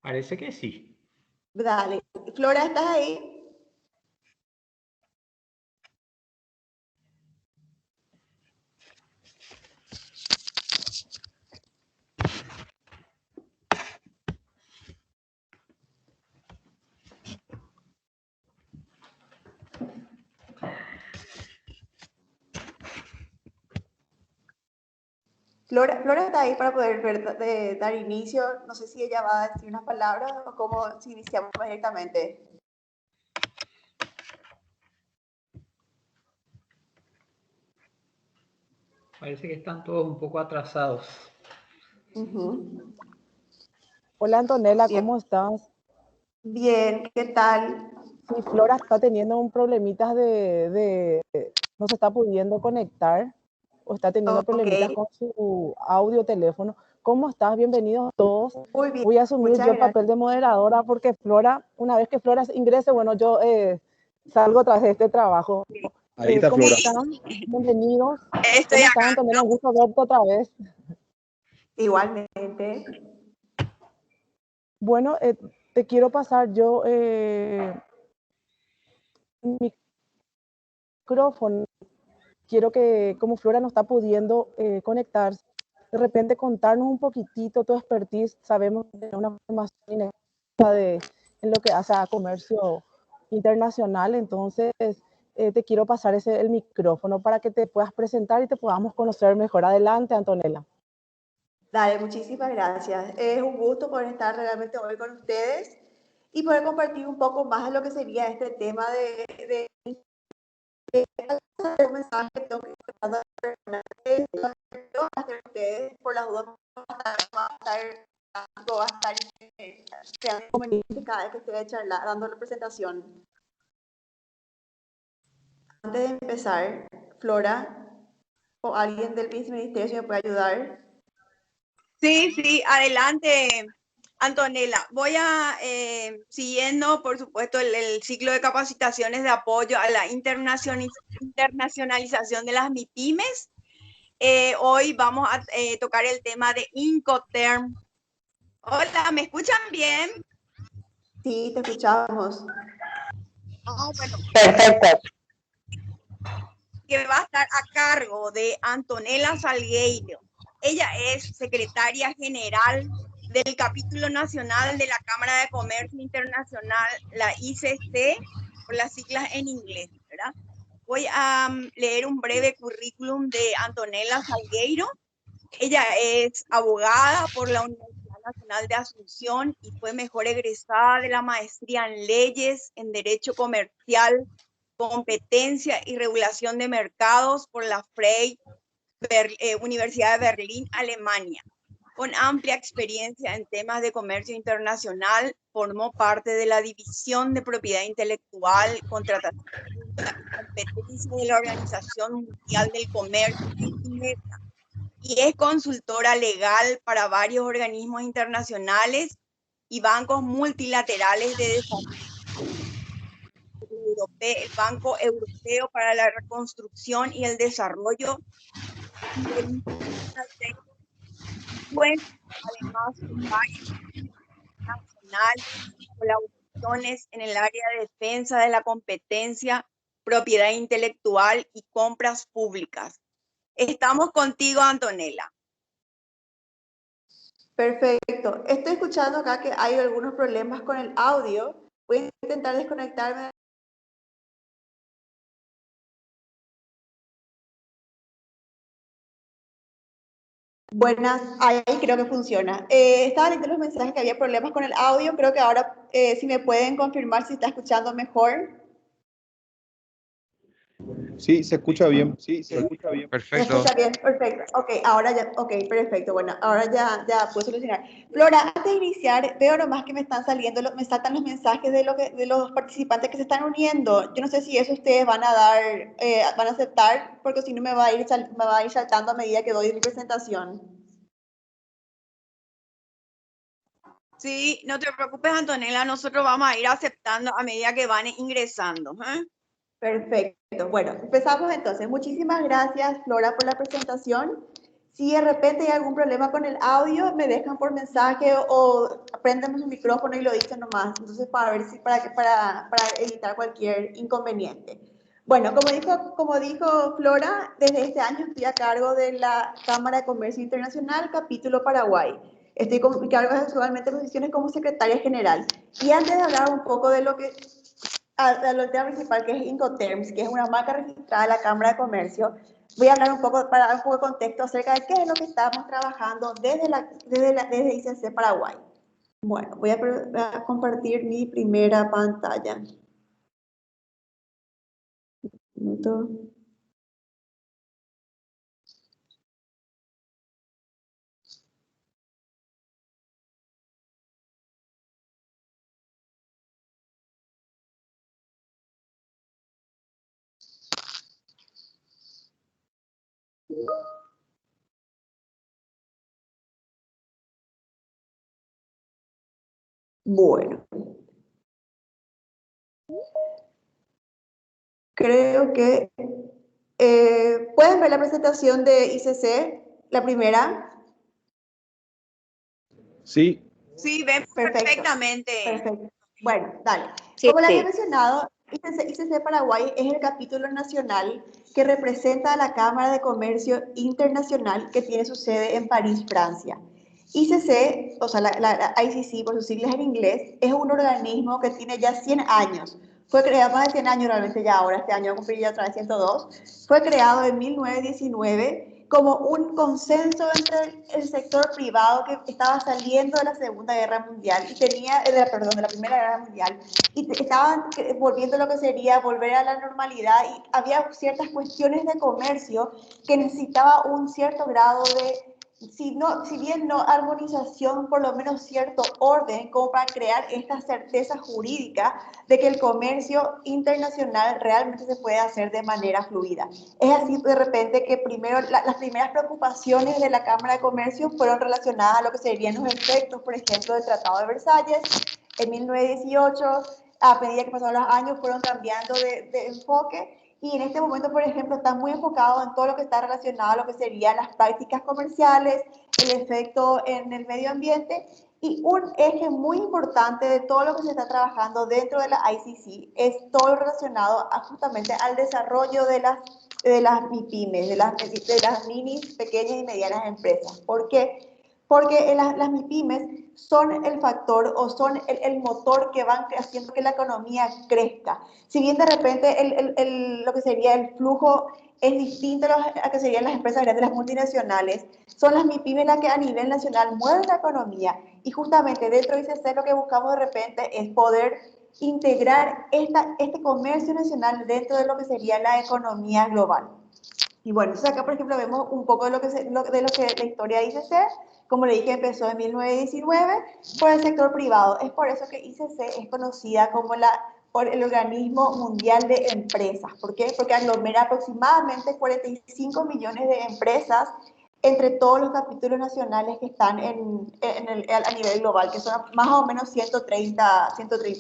Parece que sí. Dale. Flora, ¿estás ahí? Flora está ahí para poder dar inicio. No sé si ella va a decir unas palabras o cómo si iniciamos directamente. Parece que están todos un poco atrasados. Hola Antonella, Bien. ¿cómo estás? Bien, ¿qué tal? Sí, Flora está teniendo un problemitas no se está pudiendo conectar o está teniendo Ok, problemitas con su audio teléfono. ¿Cómo estás? Bienvenidos todos. muy bien, Voy a asumir muchas yo el gracias. papel de moderadora porque Flora, una vez que Flora ingrese, bueno, yo salgo tras de este trabajo. Ahí está ¿Cómo Flora. están? Bienvenidos. Estoy ¿Cómo están, acá. Antonella? Un gusto verte otra vez. Igualmente. Bueno, te quiero pasar yo mi micrófono. Quiero que, como Flora no está pudiendo conectarse, de repente contarnos un poquitito tu expertise. Sabemos que es una formación en lo que hace a comercio internacional, entonces te quiero pasar el micrófono para que te puedas presentar y te podamos conocer mejor. Adelante, Antonella. Dale, muchísimas gracias. Es un gusto poder estar realmente hoy con ustedes y poder compartir un poco más de lo que sería este tema de un mensaje que tengo que hacer ustedes por las dudas va a estar creando inconvenientes cada vez que esté dando la presentación. Antes de empezar, Flora o alguien del ministerio si me puede ayudar. Sí, adelante, Antonella. Voy a, siguiendo, por supuesto, el ciclo de capacitaciones de apoyo a la internacionalización de las MIPYMES. Hoy vamos a tocar el tema de Incoterm. Hola, ¿me escuchan bien? Sí, te escuchamos. Bueno, Perfecto. que va a estar a cargo de Antonella Salgueiro. Ella es secretaria general del capítulo nacional de la Cámara de Comercio Internacional, la ICC, por las siglas en inglés, ¿verdad? Voy a leer un breve currículum de Antonella Salgueiro. Ella es abogada por la Universidad Nacional de Asunción y fue mejor egresada de la maestría en leyes, en derecho comercial, competencia y regulación de mercados por la Freie Universidad de Berlín, Alemania. Con amplia experiencia en temas de comercio internacional, formó parte de la División de Propiedad Intelectual, Contratación Pública y Competencia de la Organización Mundial del Comercio en Ginebra y es consultora legal para varios organismos internacionales y bancos multilaterales de desarrollo. El Banco Europeo para la Reconstrucción y el Desarrollo, además con varios nacionales, colaboraciones en el área de defensa de la competencia, propiedad intelectual y compras públicas. Estamos contigo, Antonella. Perfecto. Estoy escuchando acá que hay algunos problemas con el audio. Voy a intentar desconectarme. Buenas, ahí creo que funciona. Estaba leyendo los mensajes que había problemas con el audio. Creo que ahora si me pueden confirmar si está escuchando mejor. Sí, se escucha bien. ¿Me Perfecto. escucha bien? Perfecto. Ok, ahora ya, ok, perfecto. Bueno, ahora ya puedo solucionar. Flora, antes de iniciar, veo nomás que me están saliendo, me saltan los mensajes de los participantes que se están uniendo. Yo no sé si eso ustedes van a dar, van a aceptar, porque si no me va a ir saltando a medida que doy mi presentación. Sí, no te preocupes, Antonella, nosotros vamos a ir aceptando a medida que van ingresando. Perfecto. Bueno, empezamos entonces. Muchísimas gracias, Flora, por la presentación. Si de repente hay algún problema con el audio, me dejan por mensaje o prenden su micrófono y lo dicen nomás. Entonces, para ver si, para evitar cualquier inconveniente. Bueno, como dijo Flora, desde este año estoy a cargo de la Cámara de Comercio Internacional, capítulo Paraguay. Estoy a cargo actualmente de posiciones como secretaria general. Y antes de hablar un poco de lo tema principal, que es Incoterms, que es una marca registrada de la Cámara de Comercio, voy a hablar un poco, para dar un poco de contexto acerca de qué es lo que estamos trabajando desde ICC Paraguay. Bueno, voy a compartir mi primera pantalla. Un minuto. Bueno, creo que pueden ver la presentación de ICC, la primera. Sí, Sí, ven Perfecto. perfectamente. Perfecto. Bueno, dale. Sí, Como les sí. había mencionado, ICC Paraguay es el capítulo nacional que representa a la Cámara de Comercio Internacional que tiene su sede en París, Francia. ICC, o sea, la ICC por sus siglas en inglés, es un organismo que tiene ya 100 años. Fue creado más de 100 años realmente ya ahora, este año va a cumplir ya otra vez 102. Fue creado en 1919 como un consenso entre el sector privado que estaba saliendo de la Segunda Guerra Mundial y tenía, perdón, de la Primera Guerra Mundial, y estaban volviendo lo que sería volver a la normalidad, y había ciertas cuestiones de comercio que necesitaba un cierto grado de, si bien no armonización, por lo menos cierto orden, como para crear esta certeza jurídica de que el comercio internacional realmente se puede hacer de manera fluida. Es así de repente que primero las primeras preocupaciones de la Cámara de Comercio fueron relacionadas a lo que serían los efectos, por ejemplo, del Tratado de Versalles en 1918. A medida que pasaron los años fueron cambiando de enfoque, y en este momento, por ejemplo, está muy enfocado en todo lo que está relacionado a lo que serían las prácticas comerciales, el efecto en el medio ambiente, y un eje muy importante de todo lo que se está trabajando dentro de la ICC es todo lo relacionado justamente al desarrollo de las MIPYMES, de las mini, pequeñas y medianas empresas. ¿Por qué? Porque las MIPYMES son el factor o son el motor que van haciendo que la economía crezca. Si bien de repente lo que sería el flujo es distinto a que serían las empresas grandes, las multinacionales, son las MIPYMES las que a nivel nacional mueven la economía, y justamente dentro de ICC lo que buscamos de repente es poder integrar este comercio nacional dentro de lo que sería la economía global. Y bueno, entonces acá por ejemplo vemos un poco de lo que la historia de ICC. Como le dije, empezó en 1919 por el sector privado. Es por eso que ICC es conocida como por el Organismo Mundial de Empresas. ¿Por qué? Porque aglomera aproximadamente 45 millones de empresas entre todos los capítulos nacionales que están a nivel global, que son más o menos 130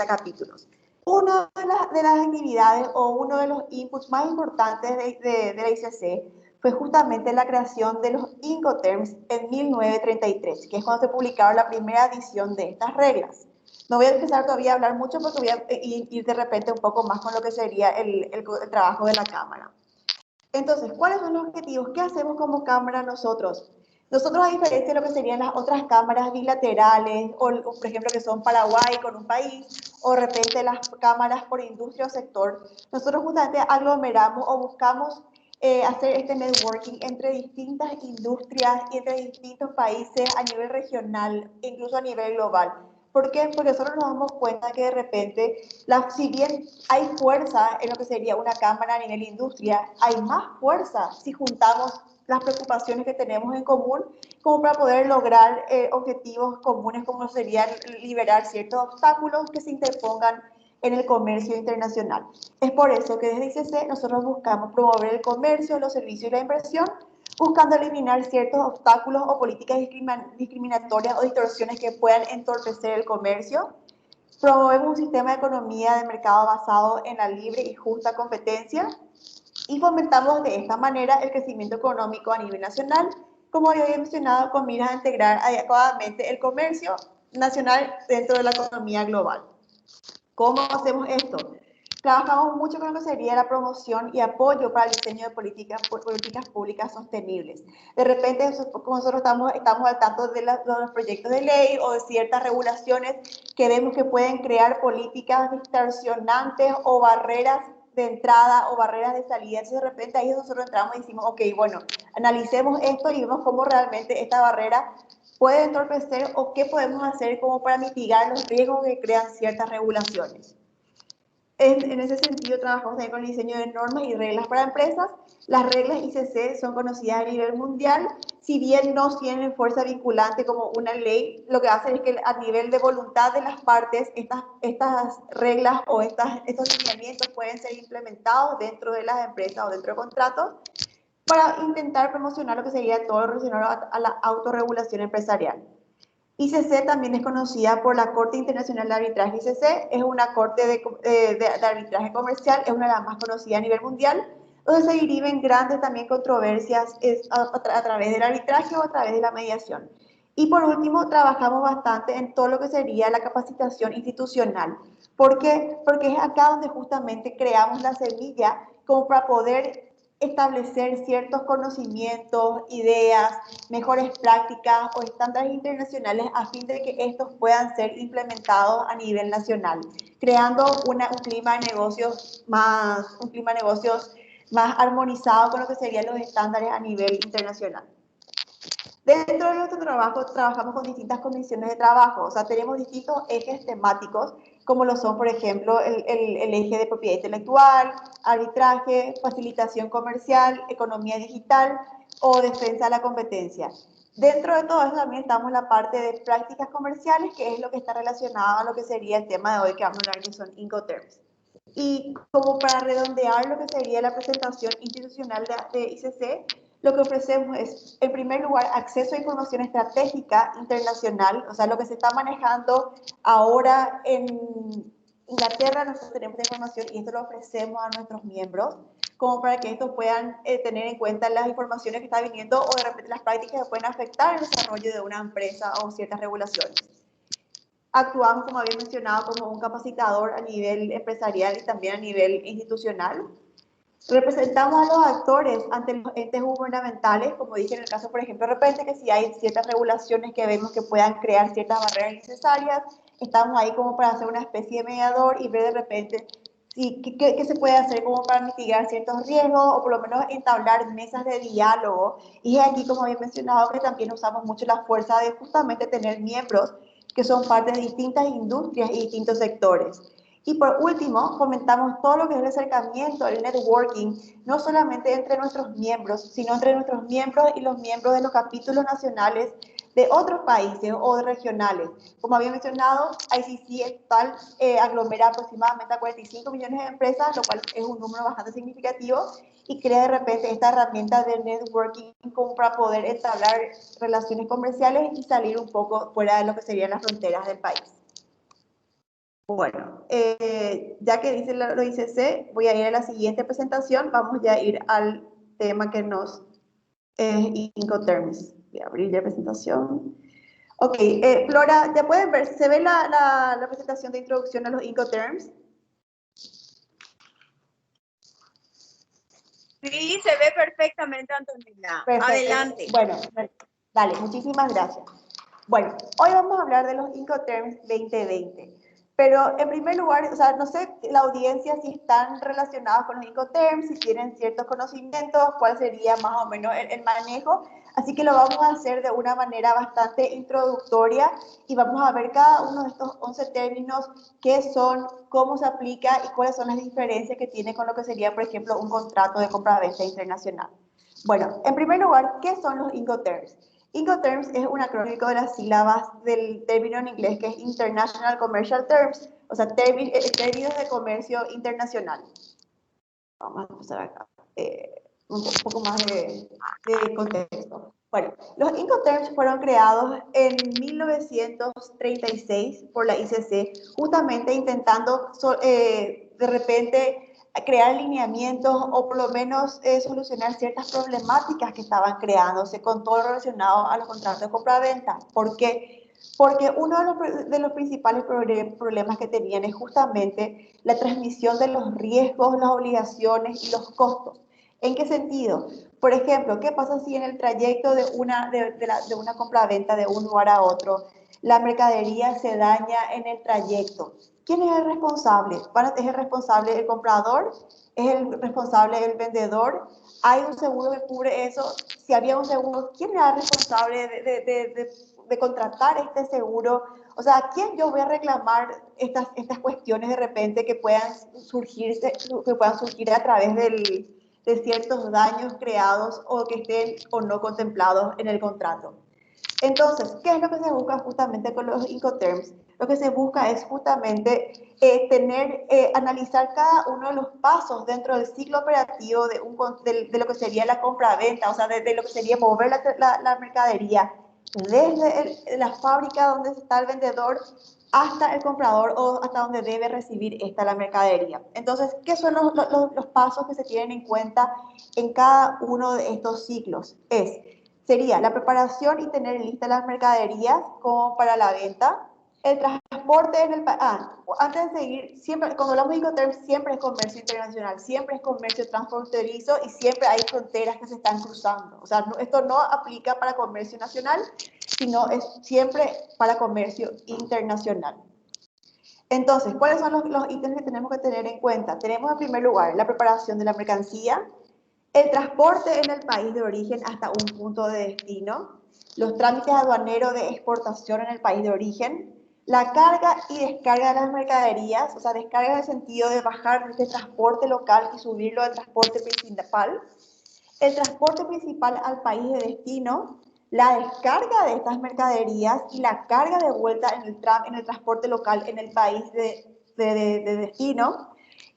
capítulos. Una de las actividades o uno de los inputs más importantes de la ICC fue justamente la creación de los Incoterms en 1933, que es cuando se publicaron la primera edición de estas reglas. No voy a empezar todavía a hablar mucho porque voy a ir de repente un poco más con lo que sería el trabajo de la Cámara. Entonces, ¿cuáles son los objetivos? ¿Qué hacemos como Cámara nosotros? Nosotros, a diferencia de lo que serían las otras cámaras bilaterales, o por ejemplo que son Paraguay con un país, o de repente las cámaras por industria o sector, nosotros justamente aglomeramos o buscamos hacer este networking entre distintas industrias y entre distintos países a nivel regional, incluso a nivel global. ¿Por qué? Porque nosotros nos damos cuenta que de repente, si bien hay fuerza en lo que sería una cámara a nivel industria, hay más fuerza si juntamos las preocupaciones que tenemos en común como para poder lograr objetivos comunes, como sería liberar ciertos obstáculos que se interpongan en el comercio internacional. Es por eso que desde ICC nosotros buscamos promover el comercio, los servicios y la inversión, buscando eliminar ciertos obstáculos o políticas discriminatorias o distorsiones que puedan entorpecer el comercio. Promovemos un sistema de economía de mercado basado en la libre y justa competencia, y fomentamos de esta manera el crecimiento económico a nivel nacional como ya había mencionado, con miras a integrar adecuadamente el comercio nacional dentro de la economía global. ¿Cómo hacemos esto? Trabajamos mucho con lo que sería la promoción y apoyo para el diseño de políticas públicas sostenibles. De repente, como nosotros estamos al tanto de los proyectos de ley o de ciertas regulaciones que vemos que pueden crear políticas distorsionantes o barreras de entrada o barreras de salida. Entonces, de repente ahí nosotros entramos y decimos, ok, bueno, analicemos esto y vemos cómo realmente esta barrera puede entorpecer o qué podemos hacer como para mitigar los riesgos que crean ciertas regulaciones. En ese sentido, trabajamos también con el diseño de normas y reglas para empresas. Las reglas ICC son conocidas a nivel mundial. Si bien no tienen fuerza vinculante como una ley, lo que hacen es que a nivel de voluntad de las partes, estas reglas o estos lineamientos pueden ser implementados dentro de las empresas o dentro de contratos para intentar promocionar lo que sería todo lo relacionado a la autorregulación empresarial. ICC también es conocida por la Corte Internacional de Arbitraje. ICC es una corte de arbitraje comercial, es una de las más conocidas a nivel mundial, donde se deriven grandes también controversias a través del arbitraje o a través de la mediación. Y por último, trabajamos bastante en todo lo que sería la capacitación institucional. ¿Por qué? Porque es acá donde justamente creamos la semilla como para poder establecer ciertos conocimientos, ideas, mejores prácticas o estándares internacionales a fin de que estos puedan ser implementados a nivel nacional, creando un clima de negocios más armonizado con lo que serían los estándares a nivel internacional. Dentro de nuestro trabajo, trabajamos con distintas comisiones de trabajo, o sea, tenemos distintos ejes temáticos, como lo son, por ejemplo, el eje de propiedad intelectual, arbitraje, facilitación comercial, economía digital o defensa de la competencia. Dentro de todo eso también estamos en la parte de prácticas comerciales, que es lo que está relacionado a lo que sería el tema de hoy que vamos a hablar, que son Incoterms. Y como para redondear lo que sería la presentación institucional de ICC, lo que ofrecemos es, en primer lugar, acceso a información estratégica internacional, o sea, lo que se está manejando ahora en Inglaterra, nosotros tenemos información y esto lo ofrecemos a nuestros miembros, como para que estos puedan tener en cuenta las informaciones que están viniendo o de repente las prácticas que pueden afectar el desarrollo de una empresa o ciertas regulaciones. Actuamos, como había mencionado, como un capacitador a nivel empresarial y también a nivel institucional. Representamos a los actores ante los entes gubernamentales, como dije en el caso, por ejemplo, de repente que si hay ciertas regulaciones que vemos que puedan crear ciertas barreras innecesarias, estamos ahí como para hacer una especie de mediador y ver de repente qué se puede hacer como para mitigar ciertos riesgos o por lo menos entablar mesas de diálogo. Y es aquí, como había mencionado, que también usamos mucho la fuerza de justamente tener miembros que son parte de distintas industrias y distintos sectores. Y por último, fomentamos todo lo que es el acercamiento, el networking, no solamente entre nuestros miembros, sino entre nuestros miembros y los miembros de los capítulos nacionales de otros países o de regionales. Como había mencionado, ICC aglomera aproximadamente a 45 millones de empresas, lo cual es un número bastante significativo, y crea de repente esta herramienta de networking como para poder entablar relaciones comerciales y salir un poco fuera de lo que serían las fronteras del país. Bueno, ya que dice lo ICC, voy a ir a la siguiente presentación. Vamos ya a ir al tema que nos es Incoterms. Voy a abrir la presentación. Ok, Flora, ¿ya pueden ver? ¿Se ve la presentación de introducción a los Incoterms? Sí, se ve perfectamente, Antonella. Perfecto. Adelante. Bueno, dale, muchísimas gracias. Bueno, hoy vamos a hablar de los Incoterms 2020. Pero en primer lugar, o sea, no sé la audiencia si están relacionados con los Incoterms, si tienen ciertos conocimientos, cuál sería más o menos el manejo. Así que lo vamos a hacer de una manera bastante introductoria y vamos a ver cada uno de estos 11 términos, qué son, cómo se aplica y cuáles son las diferencias que tiene con lo que sería, por ejemplo, un contrato de compra-venta internacional. Bueno, en primer lugar, ¿qué son los Incoterms? Incoterms es un acrónimo de las sílabas del término en inglés que es International Commercial Terms, o sea, términos de comercio internacional. Vamos a pasar acá un poco más de contexto. Bueno, los Incoterms fueron creados en 1936 por la ICC, justamente intentando de repente crear lineamientos o por lo menos solucionar ciertas problemáticas que estaban creándose con todo lo relacionado a los contratos de compra-venta. ¿Por qué? Porque uno de los principales problemas que tenían es justamente la transmisión de los riesgos, las obligaciones y los costos. ¿En qué sentido? Por ejemplo, ¿qué pasa si en el trayecto de una compra-venta de un lugar a otro, la mercadería se daña en el trayecto? ¿Quién es el responsable? ¿Es el responsable el comprador? ¿Es el responsable el vendedor? ¿Hay un seguro que cubre eso? Si había un seguro, ¿quién era el responsable de contratar este seguro? O sea, ¿a quién yo voy a reclamar estas cuestiones de repente que puedan surgir a través de ciertos daños creados o que estén o no contemplados en el contrato? Entonces, ¿qué es lo que se busca justamente con los Incoterms? Lo que se busca es justamente analizar cada uno de los pasos dentro del ciclo operativo de lo que sería la compra-venta, o sea, de lo que sería mover la mercadería desde la fábrica donde está el vendedor hasta el comprador o hasta donde debe recibir la mercadería. Entonces, ¿qué son los pasos que se tienen en cuenta en cada uno de estos ciclos? Sería la preparación y tener listas las mercaderías como para la venta, el transporte en el país. Antes de seguir, siempre, cuando hablamos de Incoterms, siempre es comercio internacional, siempre es comercio transfronterizo y siempre hay fronteras que se están cruzando. O sea, esto no aplica para comercio nacional, sino es siempre para comercio internacional. Entonces, ¿cuáles son los ítems que tenemos que tener en cuenta? Tenemos en primer lugar la preparación de la mercancía, el transporte en el país de origen hasta un punto de destino, los trámites aduaneros de exportación en el país de origen, la carga y descarga de las mercaderías, o sea, descarga en el sentido de bajar de transporte local y subirlo al transporte principal, el transporte principal al país de destino, la descarga de estas mercaderías y la carga de vuelta en el transporte local en el país de destino,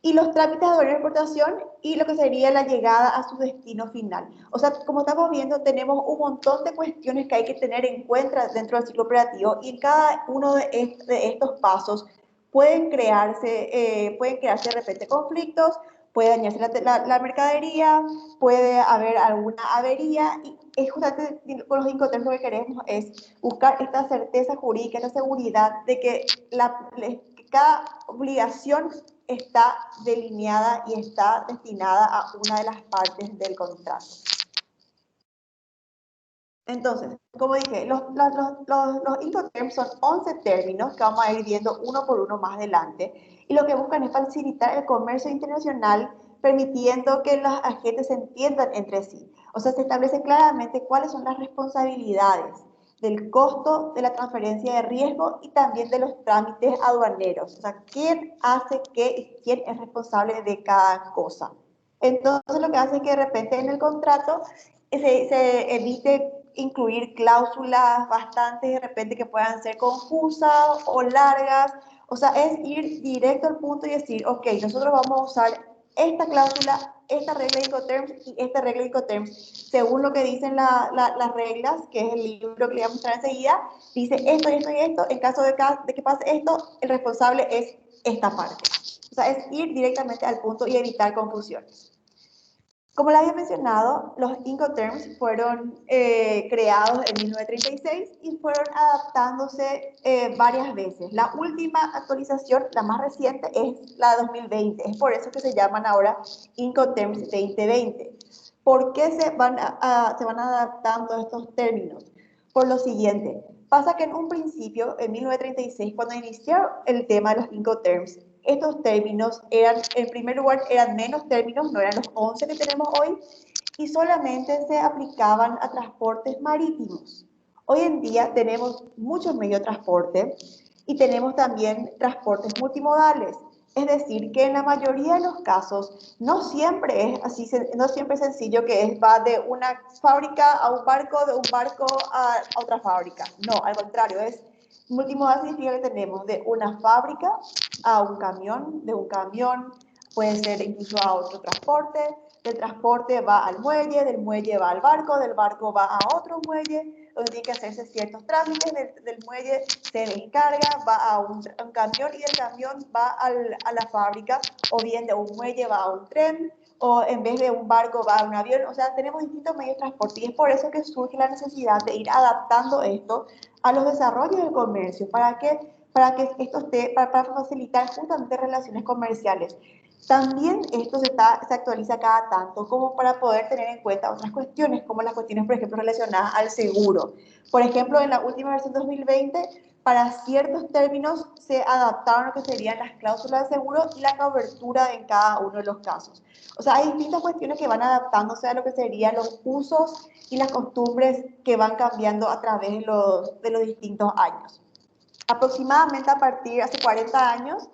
y los trámites de exportación y lo que sería la llegada a su destino final. O sea, como estamos viendo, tenemos un montón de cuestiones que hay que tener en cuenta dentro del ciclo operativo y en cada uno de estos pasos pueden crearse de repente conflictos, puede dañarse la mercadería, puede haber alguna avería y es justamente con los Incoterms lo que queremos es buscar esta certeza jurídica, esta seguridad de que cada obligación está delineada y está destinada a una de las partes del contrato. Entonces, como dije, los Incoterms son 11 términos que vamos a ir viendo uno por uno más adelante y lo que buscan es facilitar el comercio internacional permitiendo que los agentes se entiendan entre sí. O sea, se establece claramente cuáles son las responsabilidades del costo de la transferencia de riesgo y también de los trámites aduaneros. O sea, quién hace qué y quién es responsable de cada cosa. Entonces, lo que hace es que de repente en el contrato se evite incluir cláusulas bastante de repente que puedan ser confusas o largas. O sea, es ir directo al punto y decir, ok, nosotros vamos a usar esta cláusula, esta regla de Incoterms y esta regla de Incoterms, según lo que dicen las reglas, que es el libro que le voy a mostrar enseguida, dice esto y esto y esto, en caso de que pase esto, el responsable es esta parte. O sea, es ir directamente al punto y evitar confusiones. Como les había mencionado, los Incoterms fueron creados en 1936 y fueron adaptándose varias veces. La última actualización, la más reciente, es la de 2020. Es por eso que se llaman ahora Incoterms 2020. ¿Por qué se van adaptando estos términos? Por lo siguiente, pasa que en un principio, en 1936, cuando inició el tema de los Incoterms, estos términos en primer lugar, eran menos términos, no eran los 11 que tenemos hoy, y solamente se aplicaban a transportes marítimos. Hoy en día tenemos muchos medios de transporte y tenemos también transportes multimodales. Es decir, que en la mayoría de los casos no siempre es así, no siempre es sencillo que va de una fábrica a un barco, de un barco a otra fábrica. No, al contrario, multimodal significa que tenemos de una fábrica a un camión, de un camión puede ser incluso a otro transporte, del transporte va al muelle, del muelle va al barco, del barco va a otro muelle, donde tienen que hacerse ciertos trámites del muelle, se descarga, va a un camión y del camión va a la fábrica, o bien de un muelle va a un tren, o en vez de un barco va a un avión. O sea, tenemos distintos medios de transporte y es por eso que surge la necesidad de ir adaptando esto a los desarrollos del comercio, para que esto esté, para facilitar justamente relaciones comerciales. También esto se actualiza cada tanto, como para poder tener en cuenta otras cuestiones, como las cuestiones, por ejemplo, relacionadas al seguro. Por ejemplo, en la última versión 2020, para ciertos términos se adaptaron lo que serían las cláusulas de seguro y la cobertura en cada uno de los casos. O sea, hay distintas cuestiones que van adaptándose a lo que serían los usos y las costumbres que van cambiando a través de los distintos años. Aproximadamente a partir de hace 40 años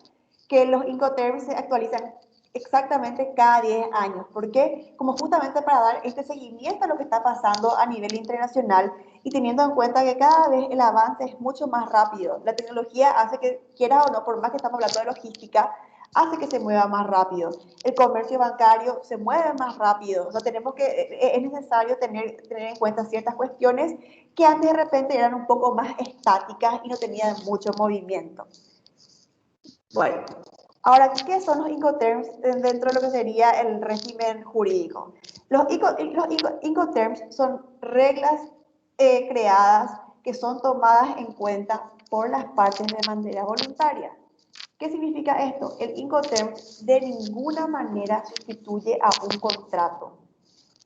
que los Incoterms se actualizan exactamente cada 10 años. ¿Por qué? Como justamente para dar este seguimiento a lo que está pasando a nivel internacional y teniendo en cuenta que cada vez el avance es mucho más rápido. La tecnología hace que, quieras o no, por más que estamos hablando de logística, hace que se mueva más rápido. El comercio bancario se mueve más rápido. O sea, es necesario tener en cuenta ciertas cuestiones que antes de repente eran un poco más estáticas y no tenían mucho movimiento. Bueno, ahora, ¿qué son los Incoterms dentro de lo que sería el régimen jurídico? Los Incoterms son reglas creadas que son tomadas en cuenta por las partes de manera voluntaria. ¿Qué significa esto? El Incoterm de ninguna manera sustituye a un contrato.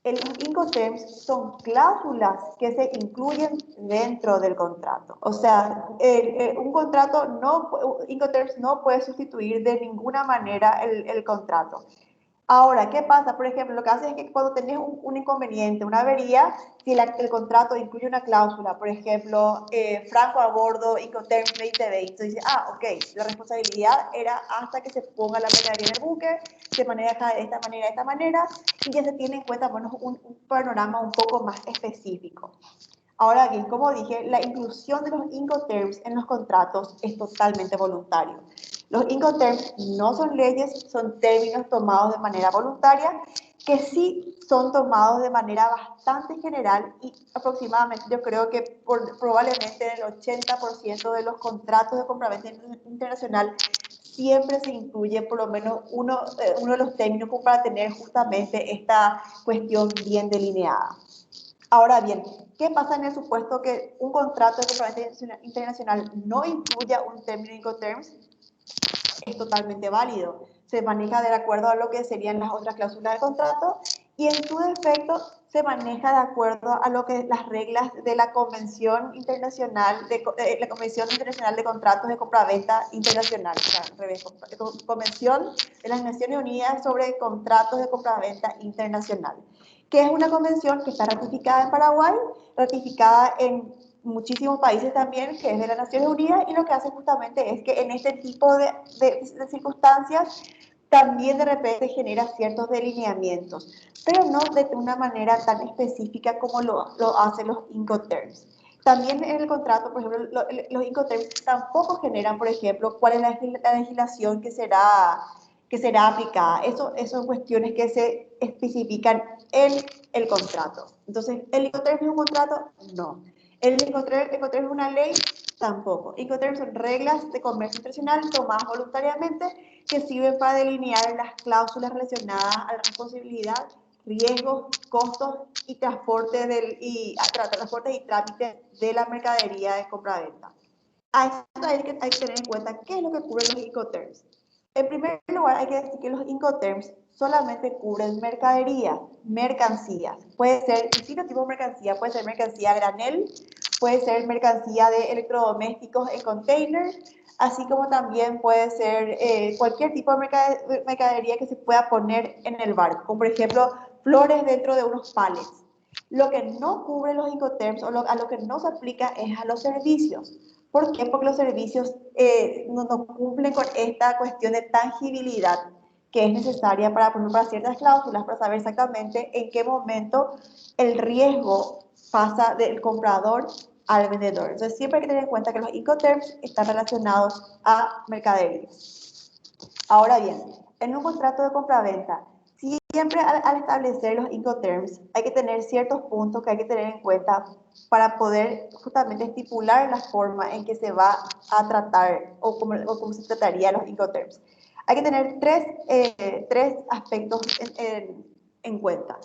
Los Incoterms son cláusulas que se incluyen dentro del contrato. O sea, un contrato Incoterms no puede sustituir de ninguna manera el contrato. Ahora, ¿qué pasa? Por ejemplo, lo que hace es que cuando tenés un inconveniente, una avería, si el contrato incluye una cláusula, por ejemplo, franco a bordo, Incoterms 2020, entonces dice, ok, la responsabilidad era hasta que se ponga la mercadería en el buque, se maneja de esta manera, y ya se tiene en cuenta, bueno, un panorama un poco más específico. Ahora bien, como dije, la inclusión de los Incoterms en los contratos es totalmente voluntario. Los Incoterms no son leyes, son términos tomados de manera voluntaria, que sí son tomados de manera bastante general y aproximadamente yo creo que probablemente el 80% de los contratos de compraventa internacional siempre se incluye por lo menos uno de los términos como para tener justamente esta cuestión bien delineada. Ahora bien, ¿qué pasa en el supuesto que un contrato de compraventa internacional no incluya un término Incoterms? Es totalmente válido. Se maneja de acuerdo a lo que serían las otras cláusulas de contrato y en su defecto se maneja de acuerdo a lo que las reglas de la Convención Internacional de Contratos de Compraventa Internacional, o sea, al revés, Convención de las Naciones Unidas sobre Contratos de Compraventa Internacional, que es una convención que está ratificada en Paraguay, ratificada en muchísimos países también, que es de las Naciones Unidas, y lo que hace justamente es que en este tipo de circunstancias también de repente genera ciertos delineamientos, pero no de una manera tan específica como lo hacen los Incoterms. También en el contrato, por ejemplo, los Incoterms tampoco generan, por ejemplo, cuál es la legislación que será aplicada. Eso son cuestiones que se especifican en el contrato. Entonces, ¿el Incoterms es un contrato? No. ¿El Incoterms es una ley? Tampoco. Incoterms son reglas de comercio internacional tomadas voluntariamente que sirven para delinear las cláusulas relacionadas a la responsabilidad, riesgos, costos y transportes y trámites de la mercadería de compra-venta. A esto hay que tener en cuenta qué es lo que cubren los Incoterms. En primer lugar, hay que decir que los Incoterms solamente cubren mercancías. Puede ser distintos tipos de mercancía, puede ser mercancía a granel, puede ser mercancía de electrodomésticos en container, así como también puede ser cualquier tipo de mercadería que se pueda poner en el barco, como por ejemplo flores dentro de unos palets. Lo que no cubre los Incoterms o a lo que no se aplica es a los servicios. ¿Por qué? Porque los servicios no cumplen con esta cuestión de tangibilidad que es necesaria para ciertas cláusulas, para saber exactamente en qué momento el riesgo pasa del comprador al vendedor. Entonces, siempre hay que tener en cuenta que los Incoterms están relacionados a mercaderías. Ahora bien, en un contrato de compraventa, Siempre al establecer los Incoterms hay que tener ciertos puntos que hay que tener en cuenta para poder justamente estipular la forma en que se va a tratar o cómo se trataría los Incoterms. Hay que tener tres aspectos en cuenta.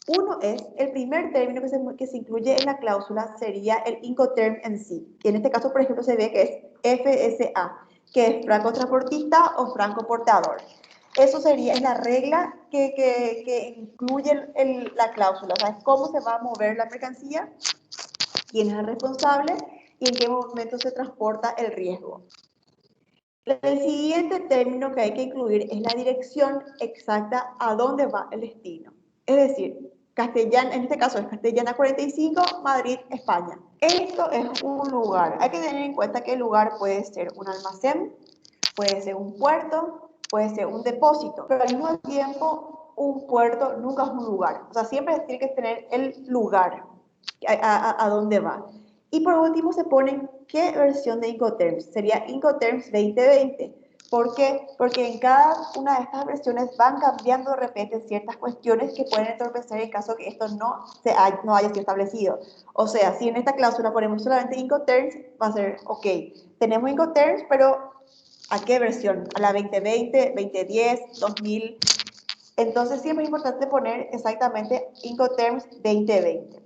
Uno es, el primer término que se incluye en la cláusula sería el Incoterm en sí, que en este caso, por ejemplo, se ve que es FSA, que es franco transportista o franco portador. Eso es la regla que incluye la cláusula, o sea, cómo se va a mover la mercancía, quién es el responsable y en qué momento se transporta el riesgo. El siguiente término que hay que incluir es la dirección exacta a dónde va el destino. Es decir, Castellana, en este caso es Castellana 45, Madrid, España. Esto es un lugar. Hay que tener en cuenta que el lugar puede ser un almacén, puede ser un puerto, puede ser un depósito, pero al mismo tiempo un puerto nunca es un lugar. O sea, siempre tiene que tener el lugar a dónde va. Y por último se ponen qué versión de Incoterms. Sería Incoterms 2020. ¿Por qué? Porque en cada una de estas versiones van cambiando de repente ciertas cuestiones que pueden entorpecer en caso que esto no haya sido establecido. O sea, si en esta cláusula ponemos solamente Incoterms, va a ser, ok, tenemos Incoterms, pero ¿a qué versión? ¿A la 2020, 2010, 2000? Entonces siempre es importante poner exactamente Incoterms 2020.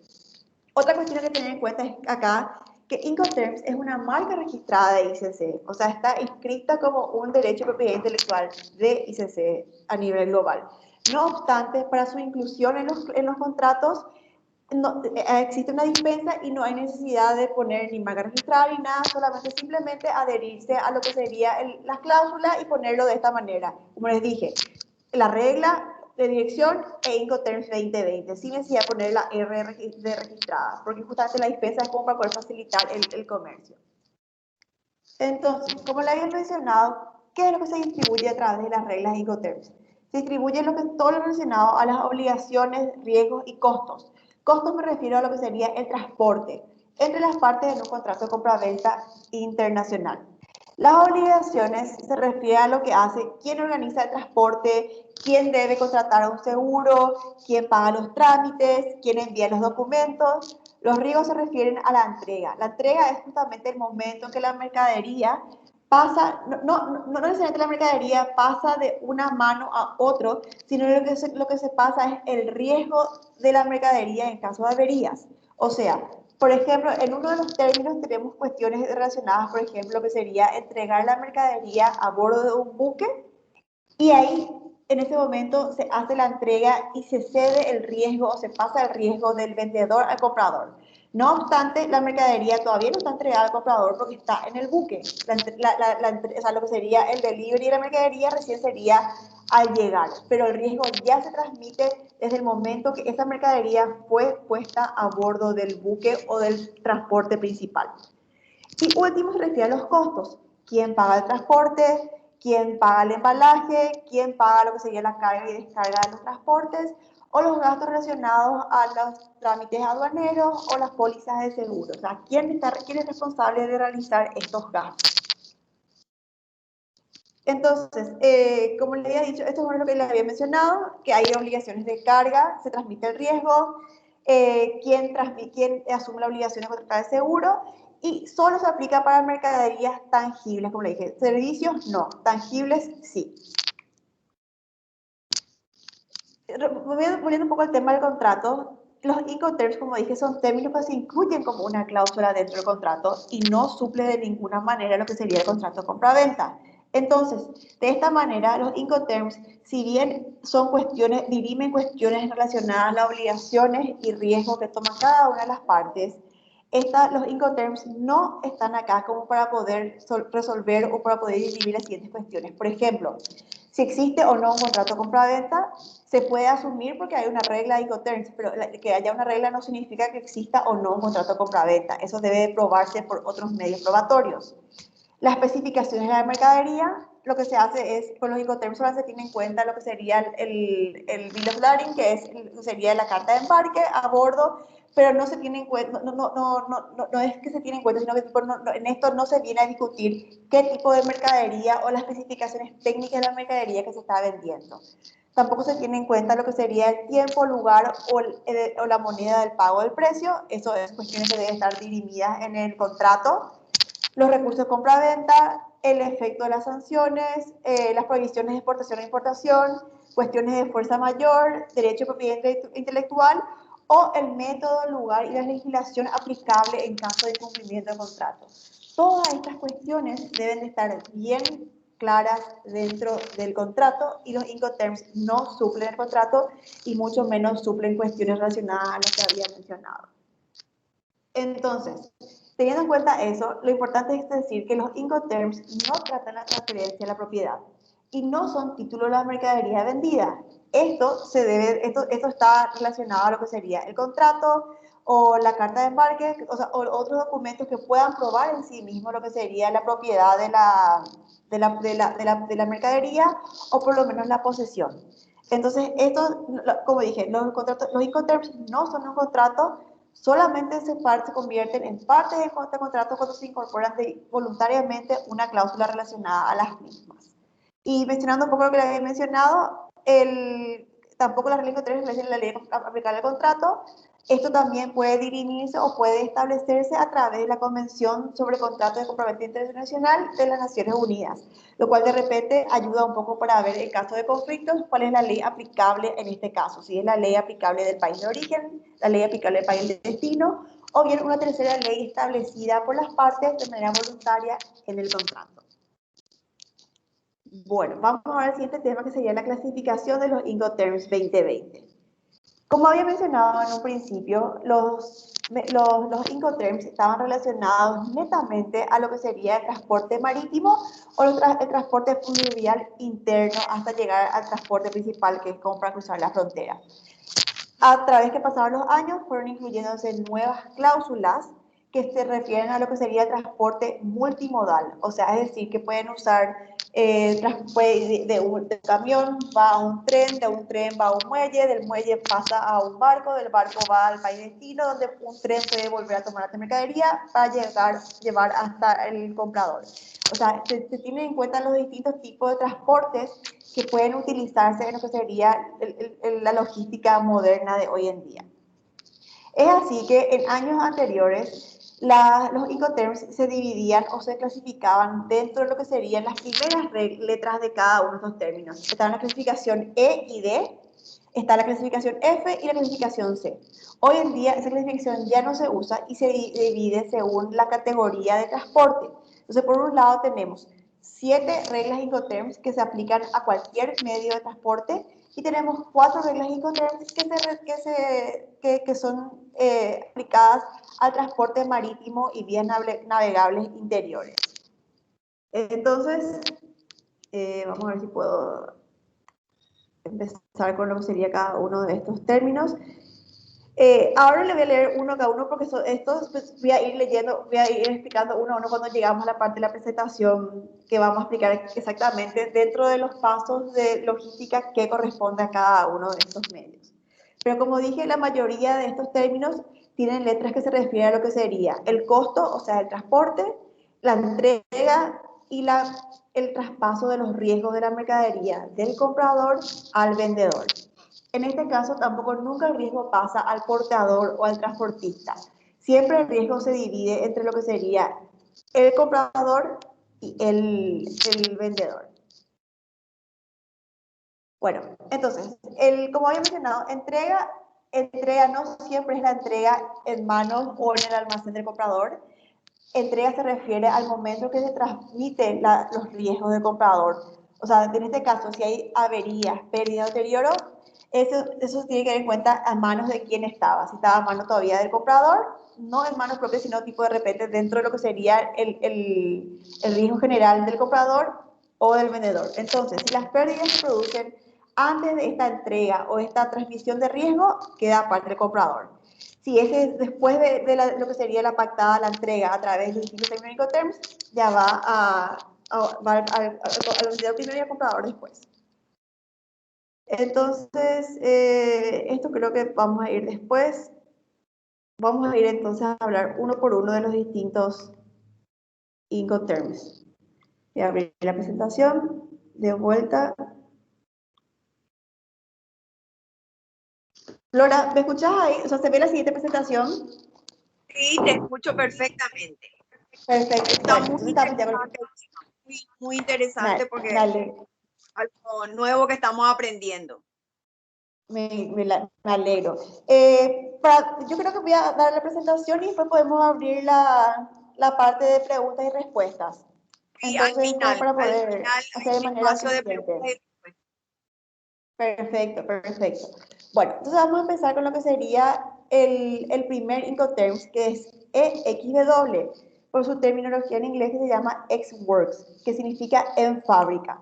Otra cuestión que tener en cuenta es acá que Incoterms es una marca registrada de ICC, o sea, está inscrita como un derecho de propiedad intelectual de ICC a nivel global. No obstante, para su inclusión en los contratos, existe una dispensa y no hay necesidad de poner ni marca registrada ni nada, solamente simplemente adherirse a lo que sería la cláusula y ponerlo de esta manera. Como les dije, la regla de dirección e Incoterms 2020, sin necesidad de poner la R de registrada, porque justamente la dispensa es como para poder facilitar el comercio. Entonces, como le había mencionado, ¿qué es lo que se distribuye a través de las reglas de Incoterms? Se distribuye todo lo relacionado a las obligaciones, riesgos y costos. Costos me refiero a lo que sería el transporte entre las partes en un contrato de compra-venta internacional. Las obligaciones se refiere a lo que hace quién organiza el transporte, quién debe contratar un seguro, quién paga los trámites, quién envía los documentos. Los riesgos se refieren a la entrega. La entrega es justamente el momento en que la mercadería pasa, no necesariamente la mercadería pasa de una mano a otro, sino lo que se pasa es el riesgo de la mercadería en caso de averías. O sea, por ejemplo, en uno de los términos tenemos cuestiones relacionadas, por ejemplo, que sería entregar la mercadería a bordo de un buque y ahí, en ese momento, se hace la entrega y se cede el riesgo o se pasa el riesgo del vendedor al comprador. No obstante, la mercadería todavía no está entregada al comprador porque está en el buque. O sea, lo que sería el delivery de la mercadería recién sería al llegar, pero el riesgo ya se transmite desde el momento que esa mercadería fue puesta a bordo del buque o del transporte principal. Y último se refiere a los costos. ¿Quién paga el transporte? ¿Quién paga el embalaje? ¿Quién paga lo que sería la carga y descarga de los transportes? O los gastos relacionados a los trámites aduaneros o las pólizas de seguro. O sea, ¿quién es responsable de realizar estos gastos? Entonces, como le había dicho, esto es lo que le había mencionado, que hay obligaciones de carga, se transmite el riesgo, quién asume la obligación de contratar el seguro, y solo se aplica para mercaderías tangibles, como le dije. Servicios, no. Tangibles, sí. Volviendo un poco al tema del contrato, los Incoterms, como dije, son términos que se incluyen como una cláusula dentro del contrato y no suple de ninguna manera lo que sería el contrato de compra-venta. Entonces, de esta manera, los Incoterms, si bien son dirimen cuestiones relacionadas a las obligaciones y riesgos que toman cada una de las partes, los Incoterms no están acá como para poder resolver o para poder dirimir las siguientes cuestiones. Por ejemplo, si existe o no un contrato de compra-venta, se puede asumir porque hay una regla de Incoterms, pero que haya una regla no significa que exista o no un contrato de compra-venta. Eso debe probarse por otros medios probatorios. Las especificaciones de la mercadería, lo que se hace es, con los Incoterms solo se tiene en cuenta lo que sería el Bill of Lading, que sería la carta de embarque a bordo, pero no se tiene en cuenta, no es que se tiene en cuenta, sino que en esto no se viene a discutir qué tipo de mercadería o las especificaciones técnicas de la mercadería que se está vendiendo. Tampoco se tiene en cuenta lo que sería el tiempo, lugar o la moneda del pago del precio. Eso es cuestiones que deben estar dirimidas en el contrato. Los recursos de compra-venta, el efecto de las sanciones, las prohibiciones de exportación e importación, cuestiones de fuerza mayor, derecho de propiedad intelectual o el método, lugar y la legislación aplicable en caso de incumplimiento de contrato. Todas estas cuestiones deben de estar bien claras dentro del contrato y los Incoterms no suplen el contrato y mucho menos suplen cuestiones relacionadas a lo que había mencionado. Entonces, teniendo en cuenta eso, lo importante es decir que los Incoterms no tratan la transferencia de la propiedad y no son títulos de la mercadería vendida. Esto está relacionado a lo que sería el contrato o la carta de embarque, o otros documentos que puedan probar en sí mismo lo que sería la propiedad de la mercadería o por lo menos la posesión. Entonces, como dije, los Incoterms no son un contrato, solamente se convierten en parte de contrato cuando se incorporan voluntariamente una cláusula relacionada a las mismas. Y mencionando un poco lo que le había mencionado, tampoco la regla Incoterms es la ley aplicable al contrato. Esto también puede dirimirse o puede establecerse a través de la Convención sobre Contratos de Compraventa Internacional de las Naciones Unidas, lo cual de repente ayuda un poco para ver en caso de conflictos cuál es la ley aplicable en este caso, si es la ley aplicable del país de origen, la ley aplicable del país de destino, o bien una tercera ley establecida por las partes de manera voluntaria en el contrato. Bueno, vamos a ver el siguiente tema, que sería la clasificación de los Incoterms 2020. Como había mencionado en un principio, los Incoterms estaban relacionados netamente a lo que sería el transporte marítimo o el transporte fluvial interno hasta llegar al transporte principal, que es como para cruzar la frontera. A través que pasaron los años, fueron incluyéndose nuevas cláusulas que se refieren a lo que sería el transporte multimodal, o sea, es decir, que pueden usar de un camión va a un tren, de un tren va a un muelle, del muelle pasa a un barco, del barco va al país destino, donde un tren puede volver a tomar la mercadería para llevar hasta el comprador. O sea, se tienen en cuenta los distintos tipos de transportes que pueden utilizarse en lo que sería la logística moderna de hoy en día. Es así que en años anteriores los Incoterms se dividían o se clasificaban dentro de lo que serían las primeras letras de cada uno de estos términos. Está la clasificación E y D, está la clasificación F y la clasificación C. Hoy en día esa clasificación ya no se usa y se divide según la categoría de transporte. Entonces, por un lado tenemos 7 reglas Incoterms que se aplican a cualquier medio de transporte y tenemos 4 reglas Incoterms que son aplicadas al transporte marítimo y vías navegables interiores. Entonces, vamos a ver si puedo empezar con lo que sería cada uno de estos términos. Ahora le voy a leer uno a cada uno porque estos pues, voy a ir explicando uno a uno cuando llegamos a la parte de la presentación que vamos a explicar exactamente dentro de los pasos de logística que corresponde a cada uno de estos medios. Pero como dije, la mayoría de estos términos tienen letras que se refieren a lo que sería el costo, o sea, el transporte, la entrega y el traspaso de los riesgos de la mercadería del comprador al vendedor. En este caso, tampoco nunca el riesgo pasa al portador o al transportista. Siempre el riesgo se divide entre lo que sería el comprador y el vendedor. Bueno, entonces, como había mencionado, entrega no siempre es la entrega en manos o en el almacén del comprador. Entrega se refiere al momento que se transmiten los riesgos del comprador. O sea, en este caso, si hay averías, pérdida o deterioro, eso se tiene que tener en cuenta a manos de quién estaba. Si estaba a mano todavía del comprador, no en manos propias, sino tipo de repente dentro de lo que sería el riesgo general del comprador o del vendedor. Entonces, si las pérdidas se producen antes de esta entrega o esta transmisión de riesgo, queda a parte del comprador. Si es después de lo que sería la pactada, la entrega a través de distintos términos Incoterms, ya va va al vendedor primero y al comprador después. Entonces, esto creo que vamos a ir después. Vamos a ir entonces a hablar uno por uno de los distintos Incoterms. Voy a abrir la presentación de vuelta. Flora, ¿me escuchas ahí? O sea, ¿se ve la siguiente presentación? Sí, te escucho perfectamente. Perfecto. Está Bueno, muy entonces interesante, muy interesante porque dale. algo nuevo que estamos aprendiendo. Me alegro. Yo creo que voy a dar la presentación y después podemos abrir la parte de preguntas y respuestas. Y al Entonces, como final, para poder hacer de hay manera espacio de preguntas y eficiente. respuestas. Perfecto, perfecto. Bueno, entonces vamos a empezar con lo que sería el primer Incoterms, que es EXW, por su terminología en inglés que se llama Ex-Works, que significa en fábrica.